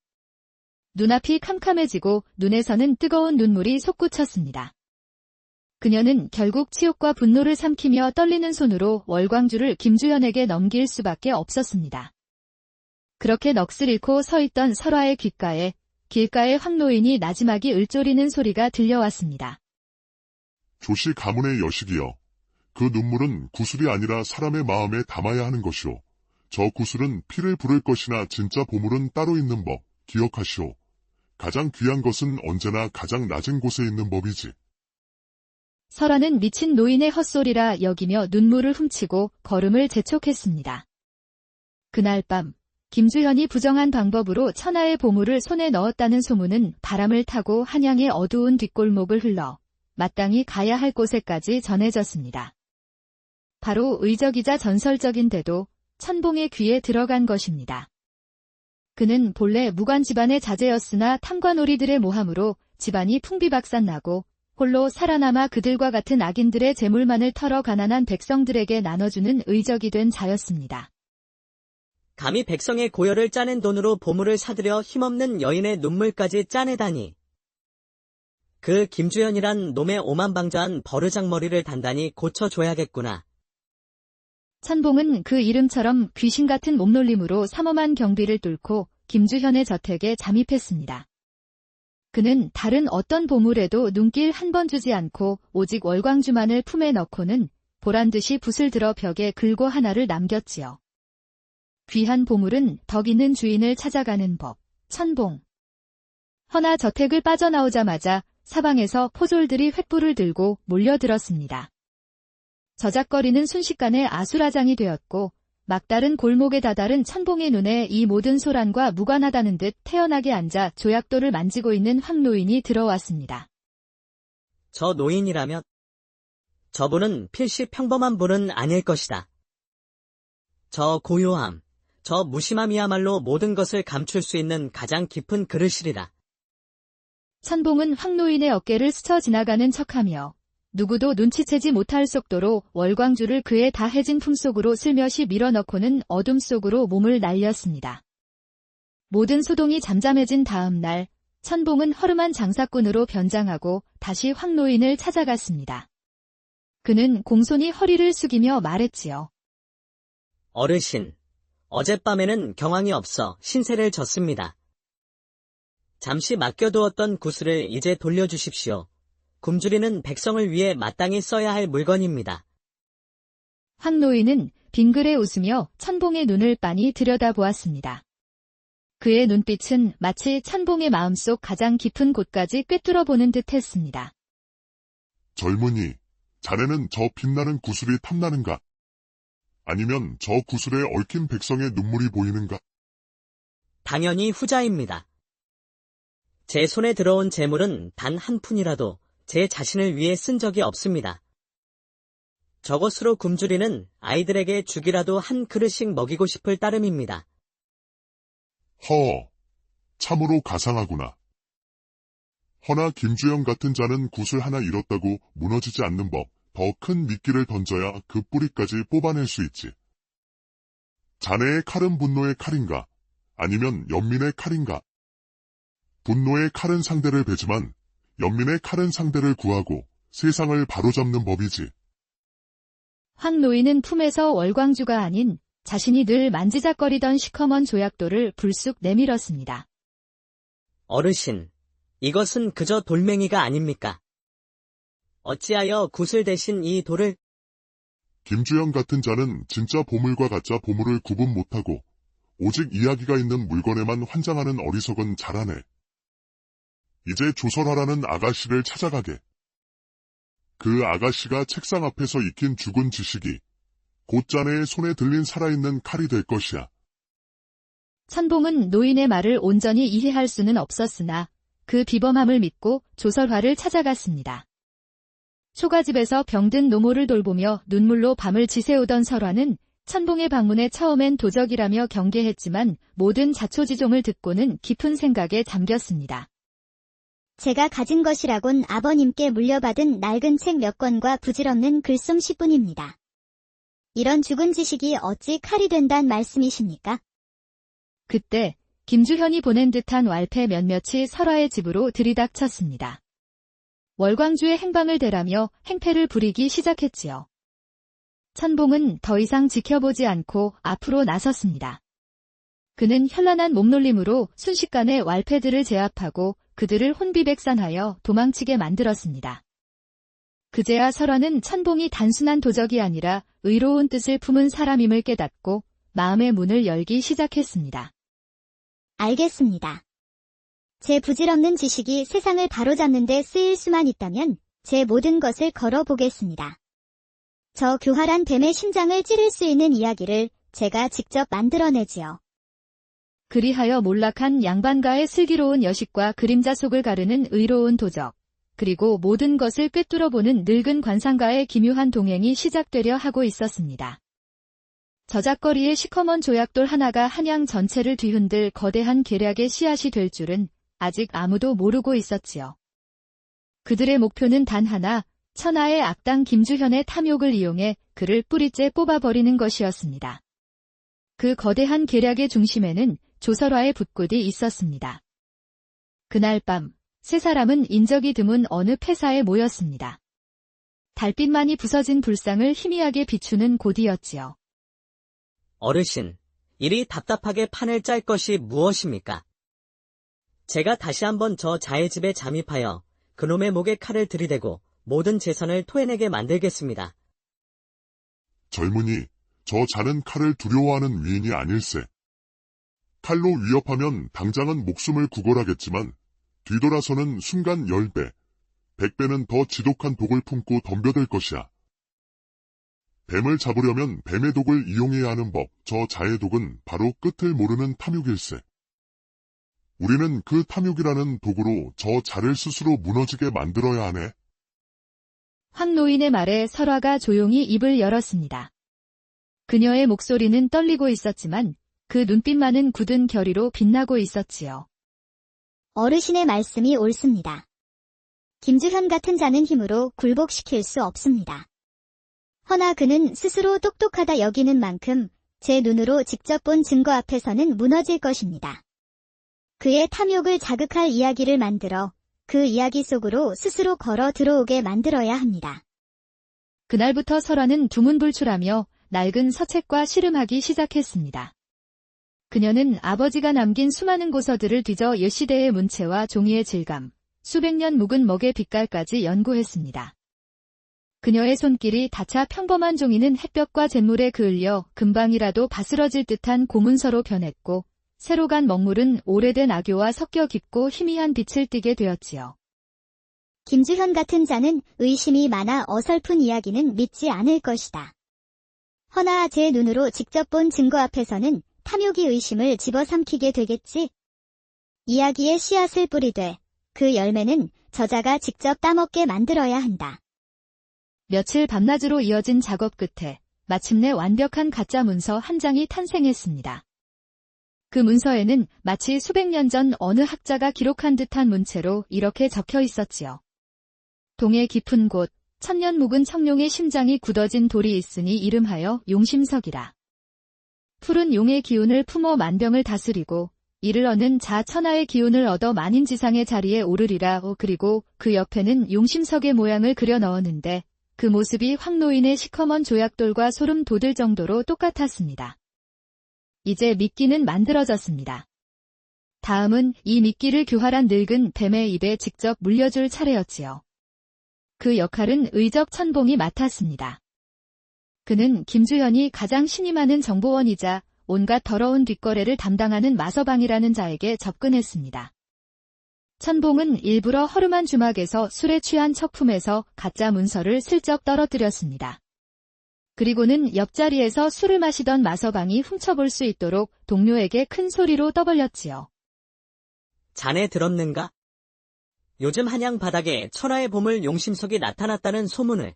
눈앞이 캄캄해지고 눈에서는 뜨거운 눈물이 솟구쳤습니다. 그녀는 결국 치욕과 분노를 삼키며 떨리는 손으로 월광주를 김주현에게 넘길 수밖에 없었습니다. 그렇게 넋을 잃고 서 있던 설화의 귓가에 길가의 황노인이 나지막이 을조리는 소리가 들려왔습니다. 조씨 가문의 여식이여. 그 눈물은 구슬이 아니라 사람의 마음에 담아야 하는 것이오. 저 구슬은 피를 부를 것이나 진짜 보물은 따로 있는 법, 기억하시오. 가장 귀한 것은 언제나 가장 낮은 곳에 있는 법이지. 설화는 미친 노인의 헛소리라 여기며 눈물을 훔치고 걸음을 재촉했습니다. 그날 밤 김주현이 부정한 방법으로 천하의 보물을 손에 넣었다는 소문은 바람을 타고 한양의 어두운 뒷골목을 흘러 마땅히 가야 할 곳에까지 전해졌습니다. 바로 의적이자 전설적인 대도 천봉의 귀에 들어간 것입니다. 그는 본래 무관 집안의 자제였으나 탐관오리들의 모함으로 집안이 풍비박산나고 홀로 살아남아 그들과 같은 악인들의 재물만을 털어 가난한 백성들에게 나눠주는 의적이 된 자였습니다. 감히 백성의 고열을 짜낸 돈으로 보물을 사들여 힘없는 여인의 눈물까지 짜내다니. 그 김주현이란 놈의 오만방자한 버르장머리를 단단히 고쳐줘야겠구나. 천봉은 그 이름처럼 귀신 같은 몸놀림으로 삼엄한 경비를 뚫고 김주현의 저택에 잠입했습니다. 그는 다른 어떤 보물에도 눈길 한 번 주지 않고 오직 월광주만을 품에 넣고는 보란듯이 붓을 들어 벽에 글고 하나를 남겼지요. 귀한 보물은 덕 있는 주인을 찾아가는 법, 천봉. 허나 저택을 빠져나오자마자 사방에서 포졸들이 횃불을 들고 몰려들었습니다. 저작거리는 순식간에 아수라장이 되었고 막다른 골목에 다다른 천봉의 눈에 이 모든 소란과 무관하다는 듯 태연하게 앉아 조약돌을 만지고 있는 황노인이 들어왔습니다. 저 노인이라면 저분은 필시 평범한 분은 아닐 것이다. 저 고요함, 저 무심함이야말로 모든 것을 감출 수 있는 가장 깊은 그릇이리라. 천봉은 황노인의 어깨를 스쳐 지나가는 척하며 누구도 눈치채지 못할 속도로 월광주를 그의 다해진 품속으로 슬며시 밀어넣고는 어둠 속으로 몸을 날렸습니다. 모든 소동이 잠잠해진 다음 날, 천봉은 허름한 장사꾼으로 변장하고 다시 황노인을 찾아갔습니다. 그는 공손히 허리를 숙이며 말했지요. 어르신, 어젯밤에는 경황이 없어 신세를 졌습니다. 잠시 맡겨두었던 구슬을 이제 돌려주십시오. 굶주리는 백성을 위해 마땅히 써야 할 물건입니다. 황노인은 빙그레 웃으며 천봉의 눈을 빤히 들여다보았습니다. 그의 눈빛은 마치 천봉의 마음속 가장 깊은 곳까지 꿰뚫어보는 듯 했습니다. 젊은이, 자네는 저 빛나는 구슬이 탐나는가? 아니면 저 구슬에 얽힌 백성의 눈물이 보이는가? 당연히 후자입니다. 제 손에 들어온 재물은 단 한 푼이라도 제 자신을 위해 쓴 적이 없습니다. 저것으로 굶주리는 아이들에게 죽이라도 한 그릇씩 먹이고 싶을 따름입니다. 참으로 가상하구나. 허나 김주영 같은 자는 구슬 하나 잃었다고 무너지지 않는 법, 더 큰 미끼를 던져야 그 뿌리까지 뽑아낼 수 있지. 자네의 칼은 분노의 칼인가? 아니면 연민의 칼인가? 분노의 칼은 상대를 베지만 연민의 칼은 상대를 구하고 세상을 바로잡는 법이지. 황노인은 품에서 월광주가 아닌 자신이 늘 만지작거리던 시커먼 조약돌을 불쑥 내밀었습니다. 어르신, 이것은 그저 돌멩이가 아닙니까? 어찌하여 구슬 대신 이 돌을? 김주영 같은 자는 진짜 보물과 가짜 보물을 구분 못하고 오직 이야기가 있는 물건에만 환장하는 어리석은 자라네. 이제 조설하라는 아가씨를 찾아가게. 그 아가씨가 책상 앞에서 익힌 죽은 지식이 곧 자네의 손에 들린 살아있는 칼이 될 것이야. 천봉은 노인의 말을 온전히 이해할 수는 없었으나 그 비범함을 믿고 조설화를 찾아갔습니다. 초가집에서 병든 노모를 돌보며 눈물로 밤을 지새우던 설화는 천봉의 방문에 처음엔 도적이라며 경계했지만 모든 자초지종을 듣고는 깊은 생각에 잠겼습니다. 제가 가진 것이라곤 아버님께 물려받은 낡은 책 몇 권과 부질없는 글솜씨뿐입니다. 이런 죽은 지식이 어찌 칼이 된단 말씀이십니까? 그때 김주현이 보낸 듯한 왈패 몇몇이 설화의 집으로 들이닥쳤습니다. 월광주의 행방을 대라며 행패를 부리기 시작했지요. 천봉은 더 이상 지켜보지 않고 앞으로 나섰습니다. 그는 현란한 몸놀림으로 순식간에 왈패들을 제압하고 그들을 혼비백산하여 도망치게 만들었습니다. 그제야 설화는 천봉이 단순한 도적이 아니라 의로운 뜻을 품은 사람임을 깨닫고 마음의 문을 열기 시작했습니다. 알겠습니다. 제 부질없는 지식이 세상을 바로잡는 데 쓰일 수만 있다면 제 모든 것을 걸어보겠습니다. 저 교활한 뱀의 심장을 찌를 수 있는 이야기를 제가 직접 만들어내지요. 그리하여 몰락한 양반가의 슬기로운 여식과 그림자 속을 가르는 의로운 도적, 그리고 모든 것을 꿰뚫어보는 늙은 관상가의 기묘한 동행이 시작되려 하고 있었습니다. 저작거리의 시커먼 조약돌 하나가 한양 전체를 뒤흔들 거대한 계략의 씨앗이 될 줄은 아직 아무도 모르고 있었지요. 그들의 목표는 단 하나, 천하의 악당 김주현의 탐욕을 이용해 그를 뿌리째 뽑아버리는 것이었습니다. 그 거대한 계략의 중심에는 조설화의 붓굿이 있었습니다. 그날 밤, 세 사람은 인적이 드문 어느 폐사에 모였습니다. 달빛만이 부서진 불상을 희미하게 비추는 곳이었지요. 어르신, 이리 답답하게 판을 짤 것이 무엇입니까? 제가 다시 한번 저 자의 집에 잠입하여 그놈의 목에 칼을 들이대고 모든 재산을 토해내게 만들겠습니다. 젊은이, 저 자는 칼을 두려워하는 위인이 아닐세. 칼로 위협하면 당장은 목숨을 구걸하겠지만 뒤돌아서는 순간 10배, 100배는 더 지독한 독을 품고 덤벼들 것이야. 뱀을 잡으려면 뱀의 독을 이용해야 하는 법, 저 자의 독은 바로 끝을 모르는 탐욕일세. 우리는 그 탐욕이라는 독으로 저 자를 스스로 무너지게 만들어야 하네. 황 노인의 말에 설화가 조용히 입을 열었습니다. 그녀의 목소리는 떨리고 있었지만 그 눈빛만은 굳은 결의로 빛나고 있었지요. 어르신의 말씀이 옳습니다. 김주현 같은 자는 힘으로 굴복시킬 수 없습니다. 허나 그는 스스로 똑똑하다 여기는 만큼 제 눈으로 직접 본 증거 앞에서는 무너질 것입니다. 그의 탐욕을 자극할 이야기를 만들어 그 이야기 속으로 스스로 걸어 들어오게 만들어야 합니다. 그날부터 설화는 두문불출하며 낡은 서책과 씨름하기 시작했습니다. 그녀는 아버지가 남긴 수많은 고서들을 뒤져 옛 시대의 문체와 종이의 질감, 수백 년 묵은 먹의 빛깔까지 연구했습니다. 그녀의 손길이 닿자 평범한 종이는 햇볕과 잿물에 그을려 금방이라도 바스러질 듯한 고문서로 변했고 새로 간 먹물은 오래된 악교와 섞여 깊고 희미한 빛을 띠게 되었지요. 김주현 같은 자는 의심이 많아 어설픈 이야기는 믿지 않을 것이다. 허나 제 눈으로 직접 본 증거 앞에서는 탐욕이 의심을 집어삼키게 되겠지. 이야기에 씨앗을 뿌리되 그 열매는 저자가 직접 따먹게 만들어야 한다. 며칠 밤낮으로 이어진 작업 끝에 마침내 완벽한 가짜 문서 한 장이 탄생했습니다. 그 문서에는 마치 수백 년 전 어느 학자가 기록한 듯한 문체로 이렇게 적혀 있었지요. 동해 깊은 곳, 천년 묵은 청룡의 심장이 굳어진 돌이 있으니 이름하여 용심석이라. 푸른 용의 기운을 품어 만병을 다스리고 이를 얻는 자 천하의 기운을 얻어 만인지상의 자리에 오르리라. 그리고 그 옆에는 용심석의 모양을 그려 넣었는데 그 모습이 황노인의 시커먼 조약돌과 소름 돋을 정도로 똑같았습니다. 이제 미끼는 만들어졌습니다. 다음은 이 미끼를 교활한 늙은 뱀의 입에 직접 물려줄 차례였지요. 그 역할은 의적 천봉이 맡았습니다. 그는 김주현이 가장 신임하는 정보원이자 온갖 더러운 뒷거래를 담당하는 마서방이라는 자에게 접근했습니다. 천봉은 일부러 허름한 주막에서 술에 취한 척 품에서 가짜 문서를 슬쩍 떨어뜨렸습니다. 그리고는 옆자리에서 술을 마시던 마서방이 훔쳐볼 수 있도록 동료에게 큰 소리로 떠벌렸지요. 자네 들었는가? 요즘 한양 바닥에 천하의 보물 용심석이 나타났다는 소문을.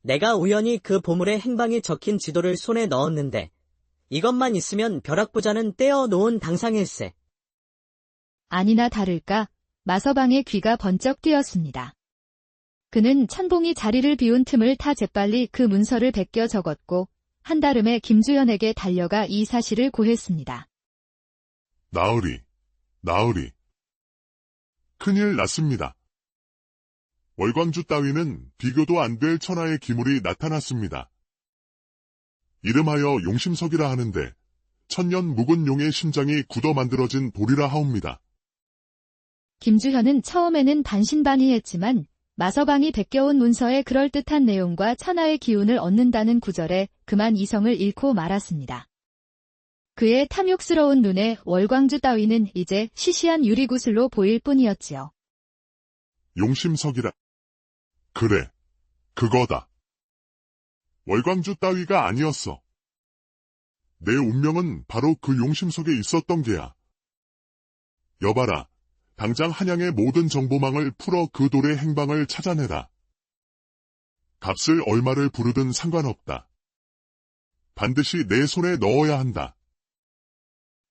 내가 우연히 그 보물의 행방이 적힌 지도를 손에 넣었는데 이것만 있으면 벼락부자는 떼어 놓은 당상일세. 아니나 다를까 마서방의 귀가 번쩍 뜨였습니다. 그는 천봉이 자리를 비운 틈을 타 재빨리 그 문서를 베껴 적었고 한달음에 김주현에게 달려가 이 사실을 고했습니다. 나으리. 큰일 났습니다. 월광주 따위는 비교도 안 될 천하의 기물이 나타났습니다. 이름하여 용심석이라 하는데 천년 묵은 용의 심장이 굳어 만들어진 돌이라 하옵니다. 김주현은 처음에는 반신반의했지만 마서방이 베껴온 문서의 그럴듯한 내용과 천하의 기운을 얻는다는 구절에 그만 이성을 잃고 말았습니다. 그의 탐욕스러운 눈에 월광주 따위는 이제 시시한 유리구슬로 보일 뿐이었지요. 용심석이라. 그래, 그거다. 월광주 따위가 아니었어. 내 운명은 바로 그 용심석에 있었던 게야. 여봐라, 당장 한양의 모든 정보망을 풀어 그 돌의 행방을 찾아내라. 값을 얼마를 부르든 상관없다. 반드시 내 손에 넣어야 한다.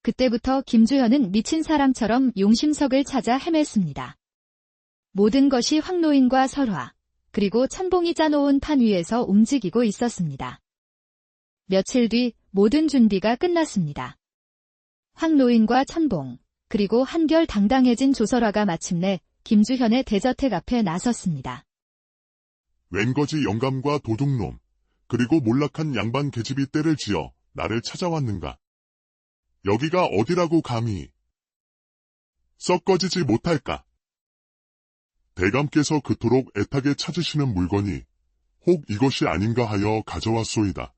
그때부터 김주현은 미친 사람처럼 용심석을 찾아 헤맸습니다. 모든 것이 황노인과 설화, 그리고 천봉이 짜놓은 판 위에서 움직이고 있었습니다. 며칠 뒤 모든 준비가 끝났습니다. 황노인과 천봉, 그리고 한결 당당해진 조설화가 마침내 김주현의 대저택 앞에 나섰습니다. 웬거지 영감과 도둑놈, 그리고 몰락한 양반 계집이 때를 지어 나를 찾아왔는가. 여기가 어디라고 감히 썩거지지 못할까. 대감께서 그토록 애타게 찾으시는 물건이 혹 이것이 아닌가 하여 가져왔소이다.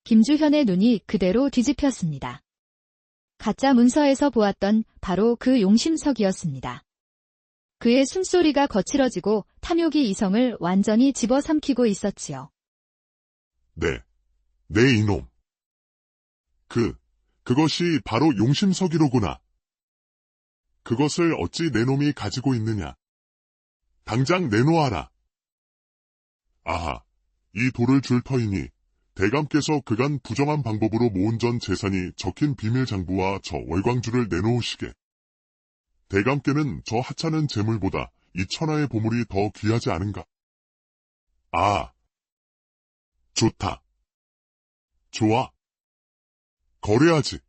김주현의 눈이 그대로 뒤집혔습니다. 가짜 문서에서 보았던 바로 그 용심석이었습니다. 그의 숨소리가 거칠어지고 탐욕이 이성을 완전히 집어삼키고 있었지요. 네 이놈. 그것이 바로 용심석이로구나. 그것을 어찌 내 놈이 가지고 있느냐. 당장 내놓아라. 아하, 이 돌을 줄 터이니 대감께서 그간 부정한 방법으로 모은 전 재산이 적힌 비밀 장부와 저 월광주를 내놓으시게. 대감께는 저 하찮은 재물보다 이 천하의 보물이 더 귀하지 않은가? 아, 좋다. 좋아. 거래하지.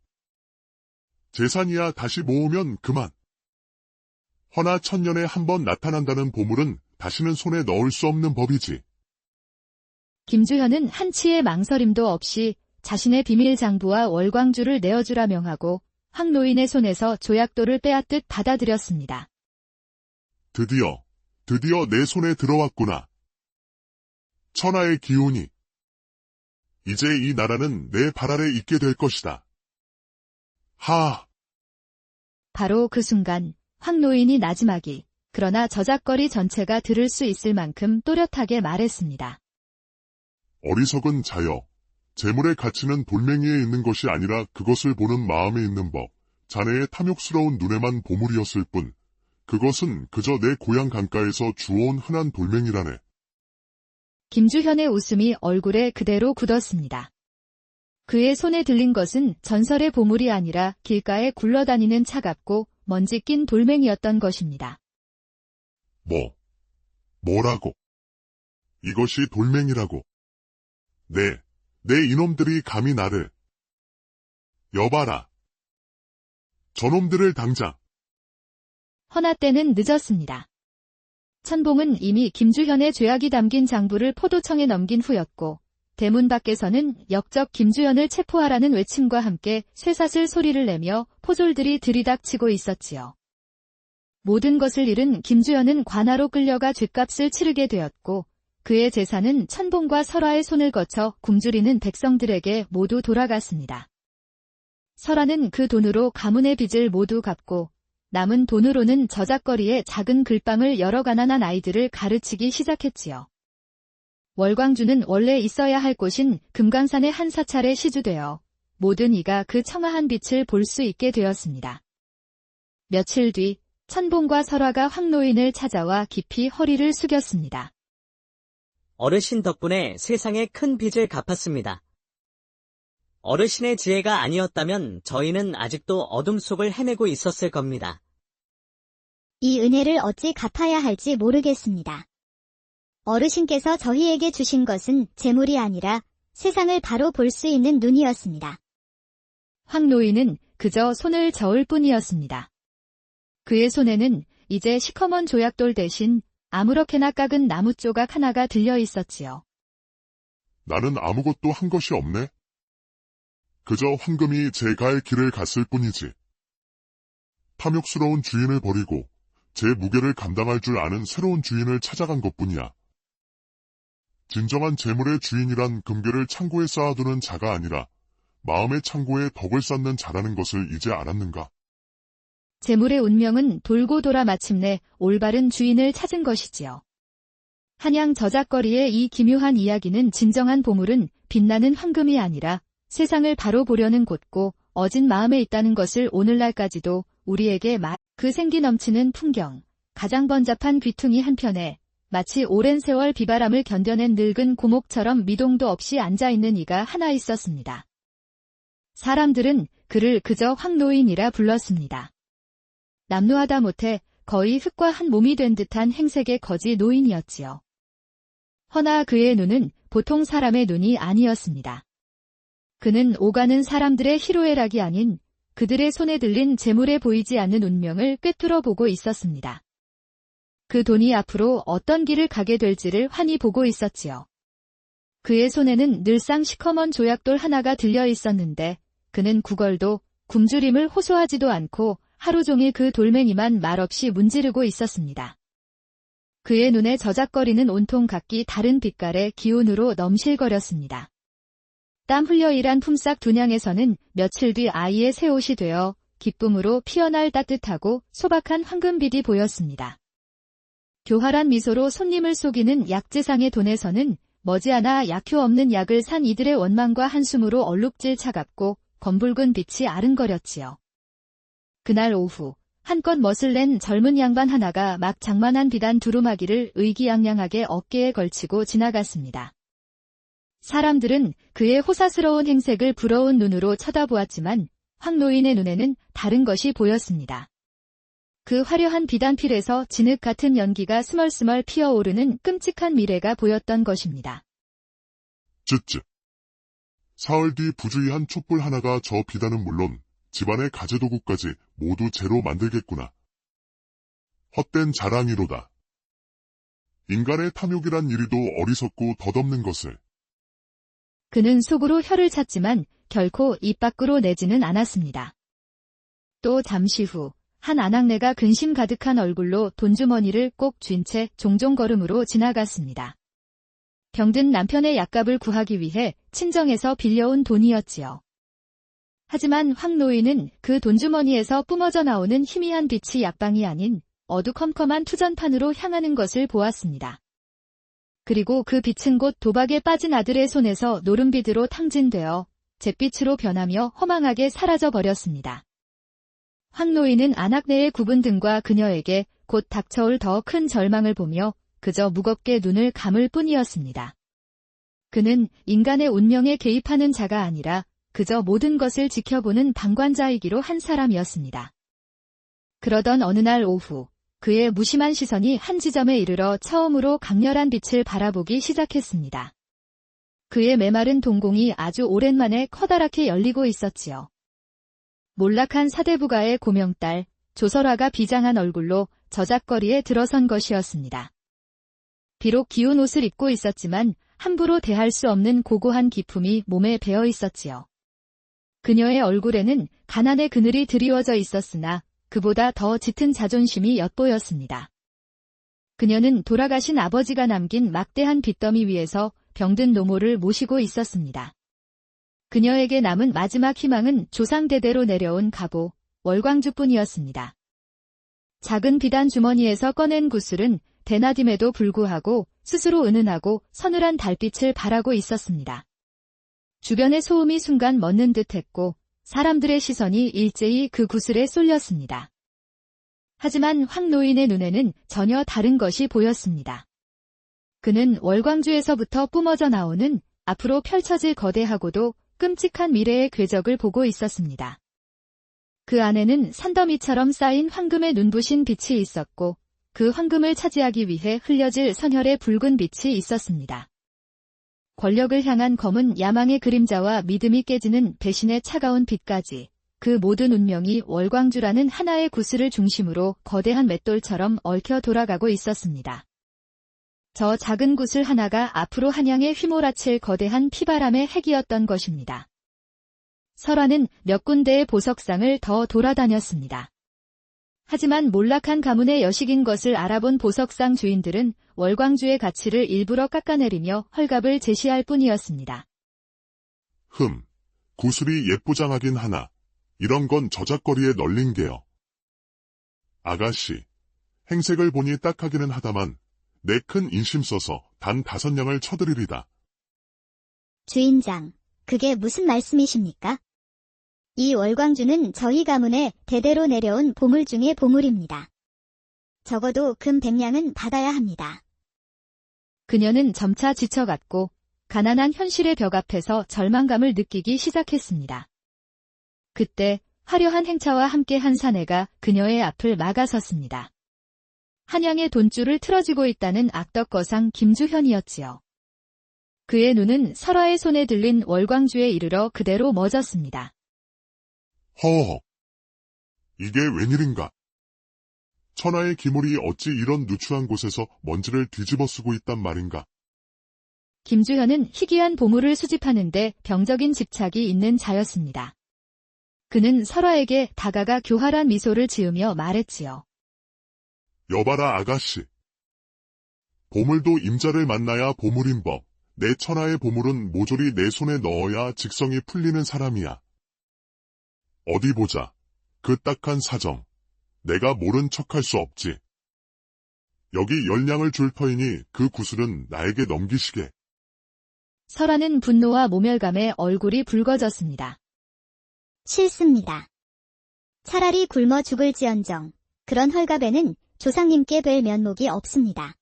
재산이야 다시 모으면 그만. 허나 천년에 한 번 나타난다는 보물은 다시는 손에 넣을 수 없는 법이지. 김주현은 한치의 망설임도 없이 자신의 비밀 장부와 월광주를 내어주라 명하고 황노인의 손에서 조약돌을 빼앗듯 받아들였습니다. 드디어 내 손에 들어왔구나. 천하의 기운이. 이제 이 나라는 내 발 아래 있게 될 것이다. 하! 바로 그 순간 황노인이 나지막이 그러나 저작거리 전체가 들을 수 있을 만큼 또렷하게 말했습니다. 어리석은 자여, 재물의 가치는 돌멩이에 있는 것이 아니라 그것을 보는 마음에 있는 법. 자네의 탐욕스러운 눈에만 보물이었을 뿐, 그것은 그저 내 고향 강가에서 주워온 흔한 돌멩이라네. 김주현의 웃음이 얼굴에 그대로 굳었습니다. 그의 손에 들린 것은 전설의 보물이 아니라 길가에 굴러다니는 차갑고 먼지 낀 돌멩이였던 것입니다. 뭐라고? 이것이 돌멩이라고. 내 이놈들이 감히 나를. 여봐라. 저놈들을 당장. 허나 때는 늦었습니다. 천봉은 이미 김주현의 죄악이 담긴 장부를 포도청에 넘긴 후였고 대문 밖에서는 역적 김주현을 체포하라는 외침과 함께 쇠사슬 소리를 내며 포졸들이 들이닥치고 있었지요. 모든 것을 잃은 김주현은 관하로 끌려가 죗값을 치르게 되었고 그의 재산은 천봉과 설화의 손을 거쳐 굶주리는 백성들에게 모두 돌아갔습니다. 설화는 그 돈으로 가문의 빚을 모두 갚고 남은 돈으로는 저작거리에 작은 글방을 여러 가난한 아이들을 가르치기 시작했지요. 월광주는 원래 있어야 할 곳인 금강산의 한 사찰에 시주되어 모든 이가 그 청아한 빛을 볼 수 있게 되었습니다. 며칠 뒤 천봉과 설화가 황노인을 찾아와 깊이 허리를 숙였습니다. 어르신 덕분에 세상에 큰 빚을 갚았습니다. 어르신의 지혜가 아니었다면 저희는 아직도 어둠 속을 헤매고 있었을 겁니다. 이 은혜를 어찌 갚아야 할지 모르겠습니다. 어르신께서 저희에게 주신 것은 재물이 아니라 세상을 바로 볼 수 있는 눈이었습니다. 황노인은 그저 손을 저을 뿐이었습니다. 그의 손에는 이제 시커먼 조약돌 대신 아무렇게나 깎은 나무 조각 하나가 들려 있었지요. 나는 아무것도 한 것이 없네. 그저 황금이 제 갈 길을 갔을 뿐이지. 탐욕스러운 주인을 버리고 제 무게를 감당할 줄 아는 새로운 주인을 찾아간 것뿐이야. 진정한 재물의 주인이란 금괴를 창고에 쌓아두는 자가 아니라 마음의 창고에 덕을 쌓는 자라는 것을 이제 알았는가? 재물의 운명은 돌고 돌아 마침내 올바른 주인을 찾은 것이지요. 한양 저작거리의 이 기묘한 이야기는 진정한 보물은 빛나는 황금이 아니라 세상을 바로 보려는 곧고 어진 마음에 있다는 것을 오늘날까지도 우리에게 그 생기 넘치는 풍경, 가장 번잡한 귀퉁이 한편에 마치 오랜 세월 비바람을 견뎌낸 늙은 고목처럼 미동도 없이 앉아있는 이가 하나 있었습니다. 사람들은 그를 그저 황노인이라 불렀습니다. 남루하다 못해 거의 흙과 한 몸이 된 듯한 행색의 거지 노인이었지요. 허나 그의 눈은 보통 사람의 눈이 아니었습니다. 그는 오가는 사람들의 희로애락이 아닌 그들의 손에 들린 재물에 보이지 않는 운명을 꿰뚫어 보고 있었습니다. 그 돈이 앞으로 어떤 길을 가게 될지를 환히 보고 있었지요. 그의 손에는 늘상 시커먼 조약돌 하나가 들려 있었는데 그는 구걸도 굶주림을 호소하지도 않고 하루 종일 그 돌멩이만 말없이 문지르고 있었습니다. 그의 눈에 저작거리는 온통 각기 다른 빛깔의 기운으로 넘실거렸습니다. 땀 흘려 일한 품삯 두냥에서는 며칠 뒤 아이의 새 옷이 되어 기쁨으로 피어날 따뜻하고 소박한 황금빛이 보였습니다. 교활한 미소로 손님을 속이는 약재상의 돈에서는 머지않아 약효 없는 약을 산 이들의 원망과 한숨으로 얼룩질 차갑고 검붉은 빛이 아른거렸지요. 그날 오후 한껏 멋을 낸 젊은 양반 하나가 막 장만한 비단 두루마기를 의기양양하게 어깨에 걸치고 지나갔습니다. 사람들은 그의 호사스러운 행색을 부러운 눈으로 쳐다보았지만 황노인의 눈에는 다른 것이 보였습니다. 그 화려한 비단필에서 진흙 같은 연기가 스멀스멀 피어오르는 끔찍한 미래가 보였던 것입니다. 쯧쯧. 사흘 뒤 부주의한 촛불 하나가 저 비단은 물론 집안의 가재도구까지 모두 재로 만들겠구나. 헛된 자랑이로다. 인간의 탐욕이란 이리도 어리석고 덧없는 것을. 그는 속으로 혀를 찼지만 결코 입 밖으로 내지는 않았습니다. 또 잠시 후 한 아낙네가 근심 가득한 얼굴로 돈주머니를 꼭 쥔 채 종종 걸음으로 지나갔습니다. 병든 남편의 약값을 구하기 위해 친정에서 빌려온 돈이었지요. 하지만 황노인은 그 돈주머니에서 뿜어져 나오는 희미한 빛이 약방이 아닌 어두컴컴한 투전판으로 향하는 것을 보았습니다. 그리고 그 빛은 곧 도박에 빠진 아들의 손에서 노름빛으로 탕진되어 잿빛으로 변하며 허망하게 사라져 버렸습니다. 황노인은 아낙네의 굽은 등과 그녀에게 곧 닥쳐올 더 큰 절망을 보며 그저 무겁게 눈을 감을 뿐이었습니다. 그는 인간의 운명에 개입하는 자가 아니라 그저 모든 것을 지켜보는 방관자이기로 한 사람이었습니다. 그러던 어느 날 오후 그의 무심한 시선이 한 지점에 이르러 처음으로 강렬한 빛을 바라보기 시작했습니다. 그의 메마른 동공이 아주 오랜만에 커다랗게 열리고 있었지요. 몰락한 사대부가의 고명딸 조설화가 비장한 얼굴로 저작거리에 들어선 것이었습니다. 비록 기운 옷을 입고 있었지만 함부로 대할 수 없는 고고한 기품이 몸에 배어 있었지요. 그녀의 얼굴에는 가난의 그늘이 드리워져 있었으나 그보다 더 짙은 자존심이 엿보였습니다. 그녀는 돌아가신 아버지가 남긴 막대한 빚더미 위에서 병든 노모를 모시고 있었습니다. 그녀에게 남은 마지막 희망은 조상대대로 내려온 갑오, 월광주뿐이었습니다. 작은 비단 주머니에서 꺼낸 구슬은 대낮임에도 불구하고 스스로 은은하고 서늘한 달빛을 발하고 있었습니다. 주변의 소음이 순간 멎는 듯했고 사람들의 시선이 일제히 그 구슬에 쏠렸습니다. 하지만 황 노인의 눈에는 전혀 다른 것이 보였습니다. 그는 월광주에서부터 뿜어져 나오는 앞으로 펼쳐질 거대하고도 끔찍한 미래의 궤적을 보고 있었습니다. 그 안에는 산더미처럼 쌓인 황금의 눈부신 빛이 있었고 그 황금을 차지하기 위해 흘려질 선혈의 붉은 빛이 있었습니다. 권력을 향한 검은 야망의 그림자와 믿음이 깨지는 배신의 차가운 빛까지 그 모든 운명이 월광주라는 하나의 구슬을 중심으로 거대한 맷돌처럼 얽혀 돌아가고 있었습니다. 저 작은 구슬 하나가 앞으로 한양에 휘몰아칠 거대한 피바람의 핵이었던 것입니다. 설화는 몇 군데의 보석상을 더 돌아다녔습니다. 하지만 몰락한 가문의 여식인 것을 알아본 보석상 주인들은 월광주의 가치를 일부러 깎아내리며 헐값을 제시할 뿐이었습니다. 구슬이 예쁘장하긴 하나 이런 건 저작거리에 널린 게요. 아가씨, 행색을 보니 딱하기는 하다만 내 큰 인심 써서 단 5냥을 쳐드리리다. 주인장, 그게 무슨 말씀이십니까? 이 월광주는 저희 가문에 대대로 내려온 보물 중의 보물입니다. 적어도 금 100냥은 받아야 합니다. 그녀는 점차 지쳐갔고 가난한 현실의 벽 앞에서 절망감을 느끼기 시작했습니다. 그때 화려한 행차와 함께 한 사내가 그녀의 앞을 막아섰습니다. 한양의 돈줄을 틀어쥐고 있다는 악덕거상 김주현이었지요. 그의 눈은 설화의 손에 들린 월광주에 이르러 그대로 멎었습니다. 허허. 이게 웬일인가? 천하의 기물이 어찌 이런 누추한 곳에서 먼지를 뒤집어 쓰고 있단 말인가? 김주현은 희귀한 보물을 수집하는데 병적인 집착이 있는 자였습니다. 그는 설화에게 다가가 교활한 미소를 지으며 말했지요. 여봐라 아가씨. 보물도 임자를 만나야 보물인 법. 내 천하의 보물은 모조리 내 손에 넣어야 직성이 풀리는 사람이야. 어디 보자. 그 딱한 사정. 내가 모른 척할 수 없지. 여기 10냥을 줄 터이니 그 구슬은 나에게 넘기시게. 설화는 분노와 모멸감에 얼굴이 붉어졌습니다. 싫습니다. 차라리 굶어 죽을지언정 그런 헐값에는 조상님께 뵐 면목이 없습니다.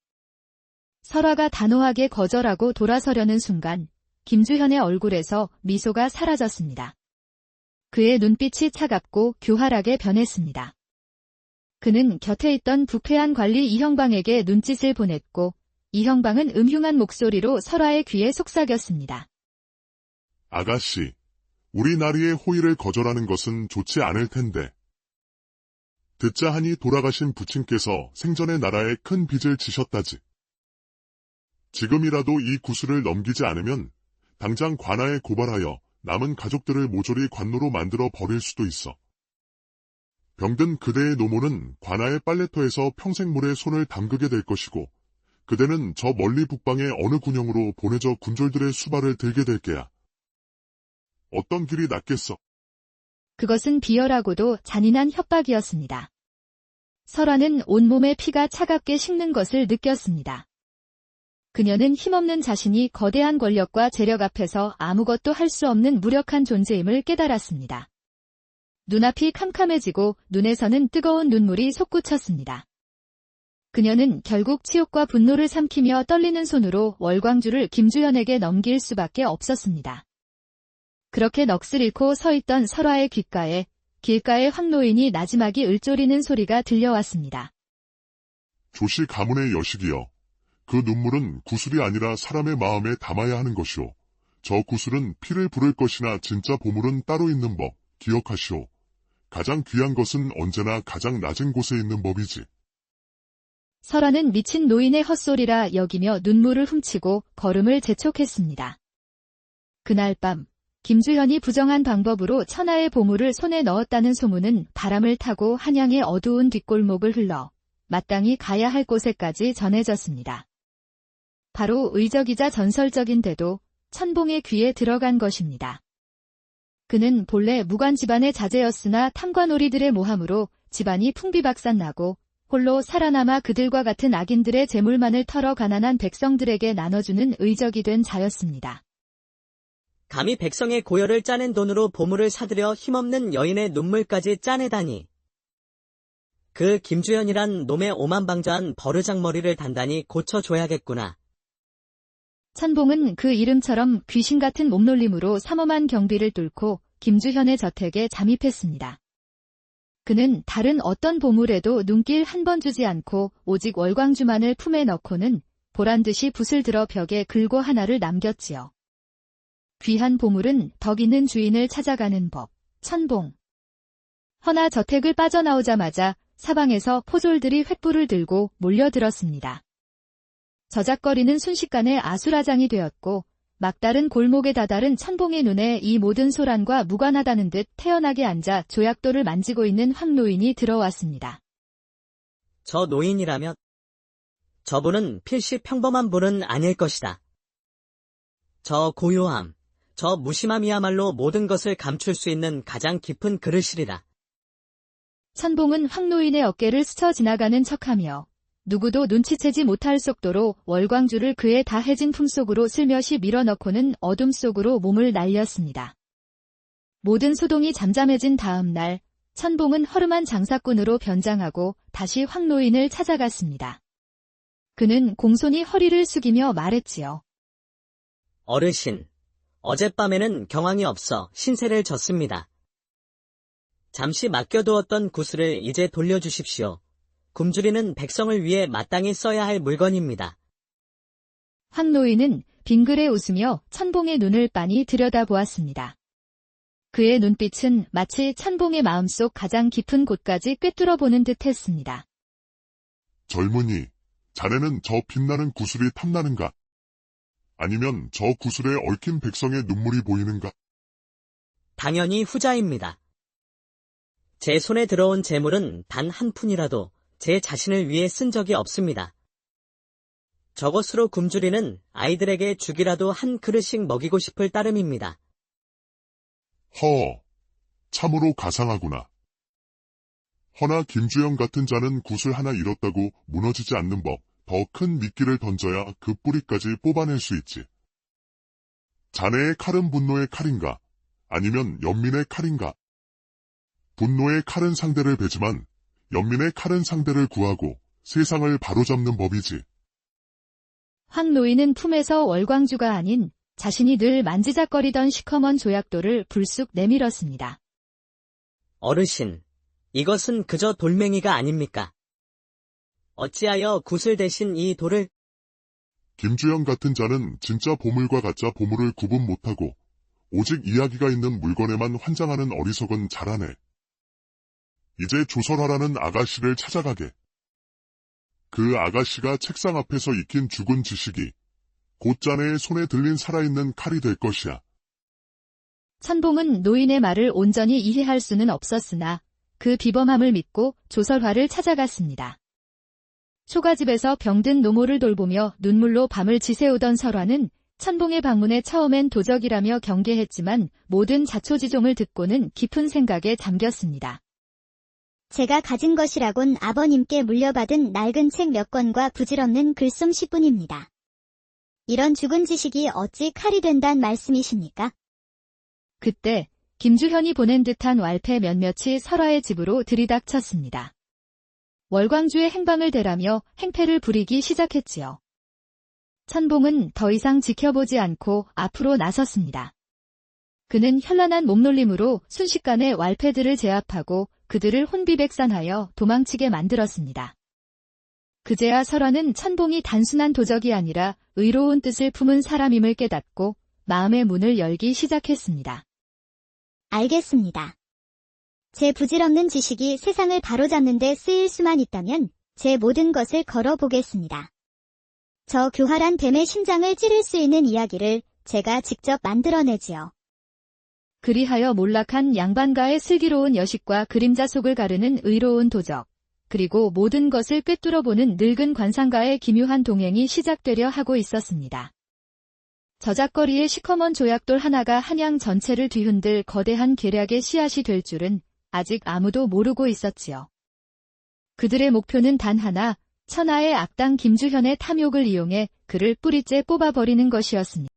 설화가 단호하게 거절하고 돌아서려는 순간 김주현의 얼굴에서 미소가 사라졌습니다. 그의 눈빛이 차갑고 교활하게 변했습니다. 그는 곁에 있던 부패한 관리 이형방에게 눈짓을 보냈고 이형방은 음흉한 목소리로 설화의 귀에 속삭였습니다. 아가씨, 우리 나리의 호의를 거절하는 것은 좋지 않을 텐데. 듣자 하니 돌아가신 부친께서 생전의 나라에 큰 빚을 지셨다지. 지금이라도 이 구슬을 넘기지 않으면 당장 관아에 고발하여 남은 가족들을 모조리 관노로 만들어 버릴 수도 있어. 병든 그대의 노모는 관아의 빨래터에서 평생 물에 손을 담그게 될 것이고 그대는 저 멀리 북방의 어느 군영으로 보내져 군졸들의 수발을 들게 될 게야. 어떤 길이 낫겠어? 그것은 비열하고도 잔인한 협박이었습니다. 설화는 온몸의 피가 차갑게 식는 것을 느꼈습니다. 그녀는 힘없는 자신이 거대한 권력과 재력 앞에서 아무것도 할 수 없는 무력한 존재임을 깨달았습니다. 눈앞이 캄캄해지고 눈에서는 뜨거운 눈물이 솟구쳤습니다. 그녀는 결국 치욕과 분노를 삼키며 떨리는 손으로 월광주를 김주현에게 넘길 수밖에 없었습니다. 그렇게 넋을 잃고 서 있던 설화의 귓가에 길가의 황노인이 나지막이 을조리는 소리가 들려왔습니다. 조씨 가문의 여식이여. 그 눈물은 구슬이 아니라 사람의 마음에 담아야 하는 것이오. 저 구슬은 피를 부를 것이나 진짜 보물은 따로 있는 법, 기억하시오. 가장 귀한 것은 언제나 가장 낮은 곳에 있는 법이지. 설화는 미친 노인의 헛소리라 여기며 눈물을 훔치고 걸음을 재촉했습니다. 그날 밤 김주현이 부정한 방법으로 천하의 보물을 손에 넣었다는 소문은 바람을 타고 한양의 어두운 뒷골목을 흘러 마땅히 가야 할 곳에까지 전해졌습니다. 바로 의적이자 전설적인 대도 천봉의 귀에 들어간 것입니다. 그는 본래 무관 집안의 자제였으나 탐관오리들의 모함으로 집안이 풍비박산나고 홀로 살아남아 그들과 같은 악인들의 재물만을 털어 가난한 백성들에게 나눠주는 의적이 된 자였습니다. 감히 백성의 고열을 짜낸 돈으로 보물을 사들여 힘없는 여인의 눈물까지 짜내다니. 그 김주현이란 놈의 오만방자한 버르장머리를 단단히 고쳐줘야겠구나. 천봉은 그 이름처럼 귀신 같은 몸놀림으로 삼엄한 경비를 뚫고 김주현의 저택에 잠입했습니다. 그는 다른 어떤 보물에도 눈길 한 번 주지 않고 오직 월광주만을 품에 넣고는 보란듯이 붓을 들어 벽에 글고 하나를 남겼지요. 귀한 보물은 덕 있는 주인을 찾아가는 법, 천봉. 허나 저택을 빠져나오자마자 사방에서 포졸들이 횃불을 들고 몰려들었습니다. 저작거리는 순식간에 아수라장이 되었고 막다른 골목에 다다른 천봉의 눈에 이 모든 소란과 무관하다는 듯 태연하게 앉아 조약돌을 만지고 있는 황 노인이 들어왔습니다. 저 노인이라면 저분은 필시 평범한 분은 아닐 것이다. 저 고요함, 저 무심함이야말로 모든 것을 감출 수 있는 가장 깊은 그릇이리라. 천봉은 황 노인의 어깨를 스쳐 지나가는 척하며 누구도 눈치채지 못할 속도로 월광주를 그의 다해진 품속으로 슬며시 밀어넣고는 어둠 속으로 몸을 날렸습니다. 모든 소동이 잠잠해진 다음 날, 천봉은 허름한 장사꾼으로 변장하고 다시 황 노인을 찾아갔습니다. 그는 공손히 허리를 숙이며 말했지요. 어르신, 어젯밤에는 경황이 없어 신세를 졌습니다. 잠시 맡겨두었던 구슬을 이제 돌려주십시오. 굶주리는 백성을 위해 마땅히 써야 할 물건입니다. 황 노인은 빙그레 웃으며 천봉의 눈을 빤히 들여다보았습니다. 그의 눈빛은 마치 천봉의 마음속 가장 깊은 곳까지 꿰뚫어보는 듯 했습니다. 젊은이, 자네는 저 빛나는 구슬이 탐나는가? 아니면 저 구슬에 얽힌 백성의 눈물이 보이는가? 당연히 후자입니다. 제 손에 들어온 재물은 단 한 푼이라도 제 자신을 위해 쓴 적이 없습니다. 저것으로 굶주리는 아이들에게 죽이라도 한 그릇씩 먹이고 싶을 따름입니다. 참으로 가상하구나. 허나 김주영 같은 자는 구슬 하나 잃었다고 무너지지 않는 법, 더 큰 미끼를 던져야 그 뿌리까지 뽑아낼 수 있지. 자네의 칼은 분노의 칼인가? 아니면 연민의 칼인가? 분노의 칼은 상대를 베지만 연민의 칼은 상대를 구하고 세상을 바로잡는 법이지. 황 노인은 품에서 월광주가 아닌 자신이 늘 만지작거리던 시커먼 조약돌을 불쑥 내밀었습니다. 어르신, 이것은 그저 돌멩이가 아닙니까? 어찌하여 구슬 대신 이 돌을? 김주영 같은 자는 진짜 보물과 가짜 보물을 구분 못하고 오직 이야기가 있는 물건에만 환장하는 어리석은 자라네. 이제 조설하라는 아가씨를 찾아가게. 그 아가씨가 책상 앞에서 익힌 죽은 지식이 곧 자네의 손에 들린 살아있는 칼이 될 것이야. 천봉은 노인의 말을 온전히 이해할 수는 없었으나 그 비범함을 믿고 조설화를 찾아갔습니다. 초가집에서 병든 노모를 돌보며 눈물로 밤을 지새우던 설화는 천봉의 방문에 처음엔 도적이라며 경계했지만 모든 자초지종을 듣고는 깊은 생각에 잠겼습니다. 제가 가진 것이라곤 아버님께 물려받은 낡은 책 몇 권과 부질없는 글솜씨뿐입니다. 이런 죽은 지식이 어찌 칼이 된단 말씀이십니까? 그때 김주현이 보낸 듯한 왈패 몇몇이 설화의 집으로 들이닥쳤습니다. 월광주의 행방을 대라며 행패를 부리기 시작했지요. 천봉은 더 이상 지켜보지 않고 앞으로 나섰습니다. 그는 현란한 몸놀림으로 순식간에 왈패들을 제압하고 그들을 혼비백산하여 도망치게 만들었습니다. 그제야 설화는 천봉이 단순한 도적이 아니라 의로운 뜻을 품은 사람임을 깨닫고 마음의 문을 열기 시작했습니다. 알겠습니다. 제 부질없는 지식이 세상을 바로잡는 데 쓰일 수만 있다면 제 모든 것을 걸어보겠습니다. 저 교활한 뱀의 심장을 찌를 수 있는 이야기를 제가 직접 만들어내지요. 그리하여 몰락한 양반가의 슬기로운 여식과 그림자 속을 가르는 의로운 도적, 그리고 모든 것을 꿰뚫어보는 늙은 관상가의 기묘한 동행이 시작되려 하고 있었습니다. 저작거리의 시커먼 조약돌 하나가 한양 전체를 뒤흔들 거대한 계략의 씨앗이 될 줄은 아직 아무도 모르고 있었지요. 그들의 목표는 단 하나, 천하의 악당 김주현의 탐욕을 이용해 그를 뿌리째 뽑아버리는 것이었습니다.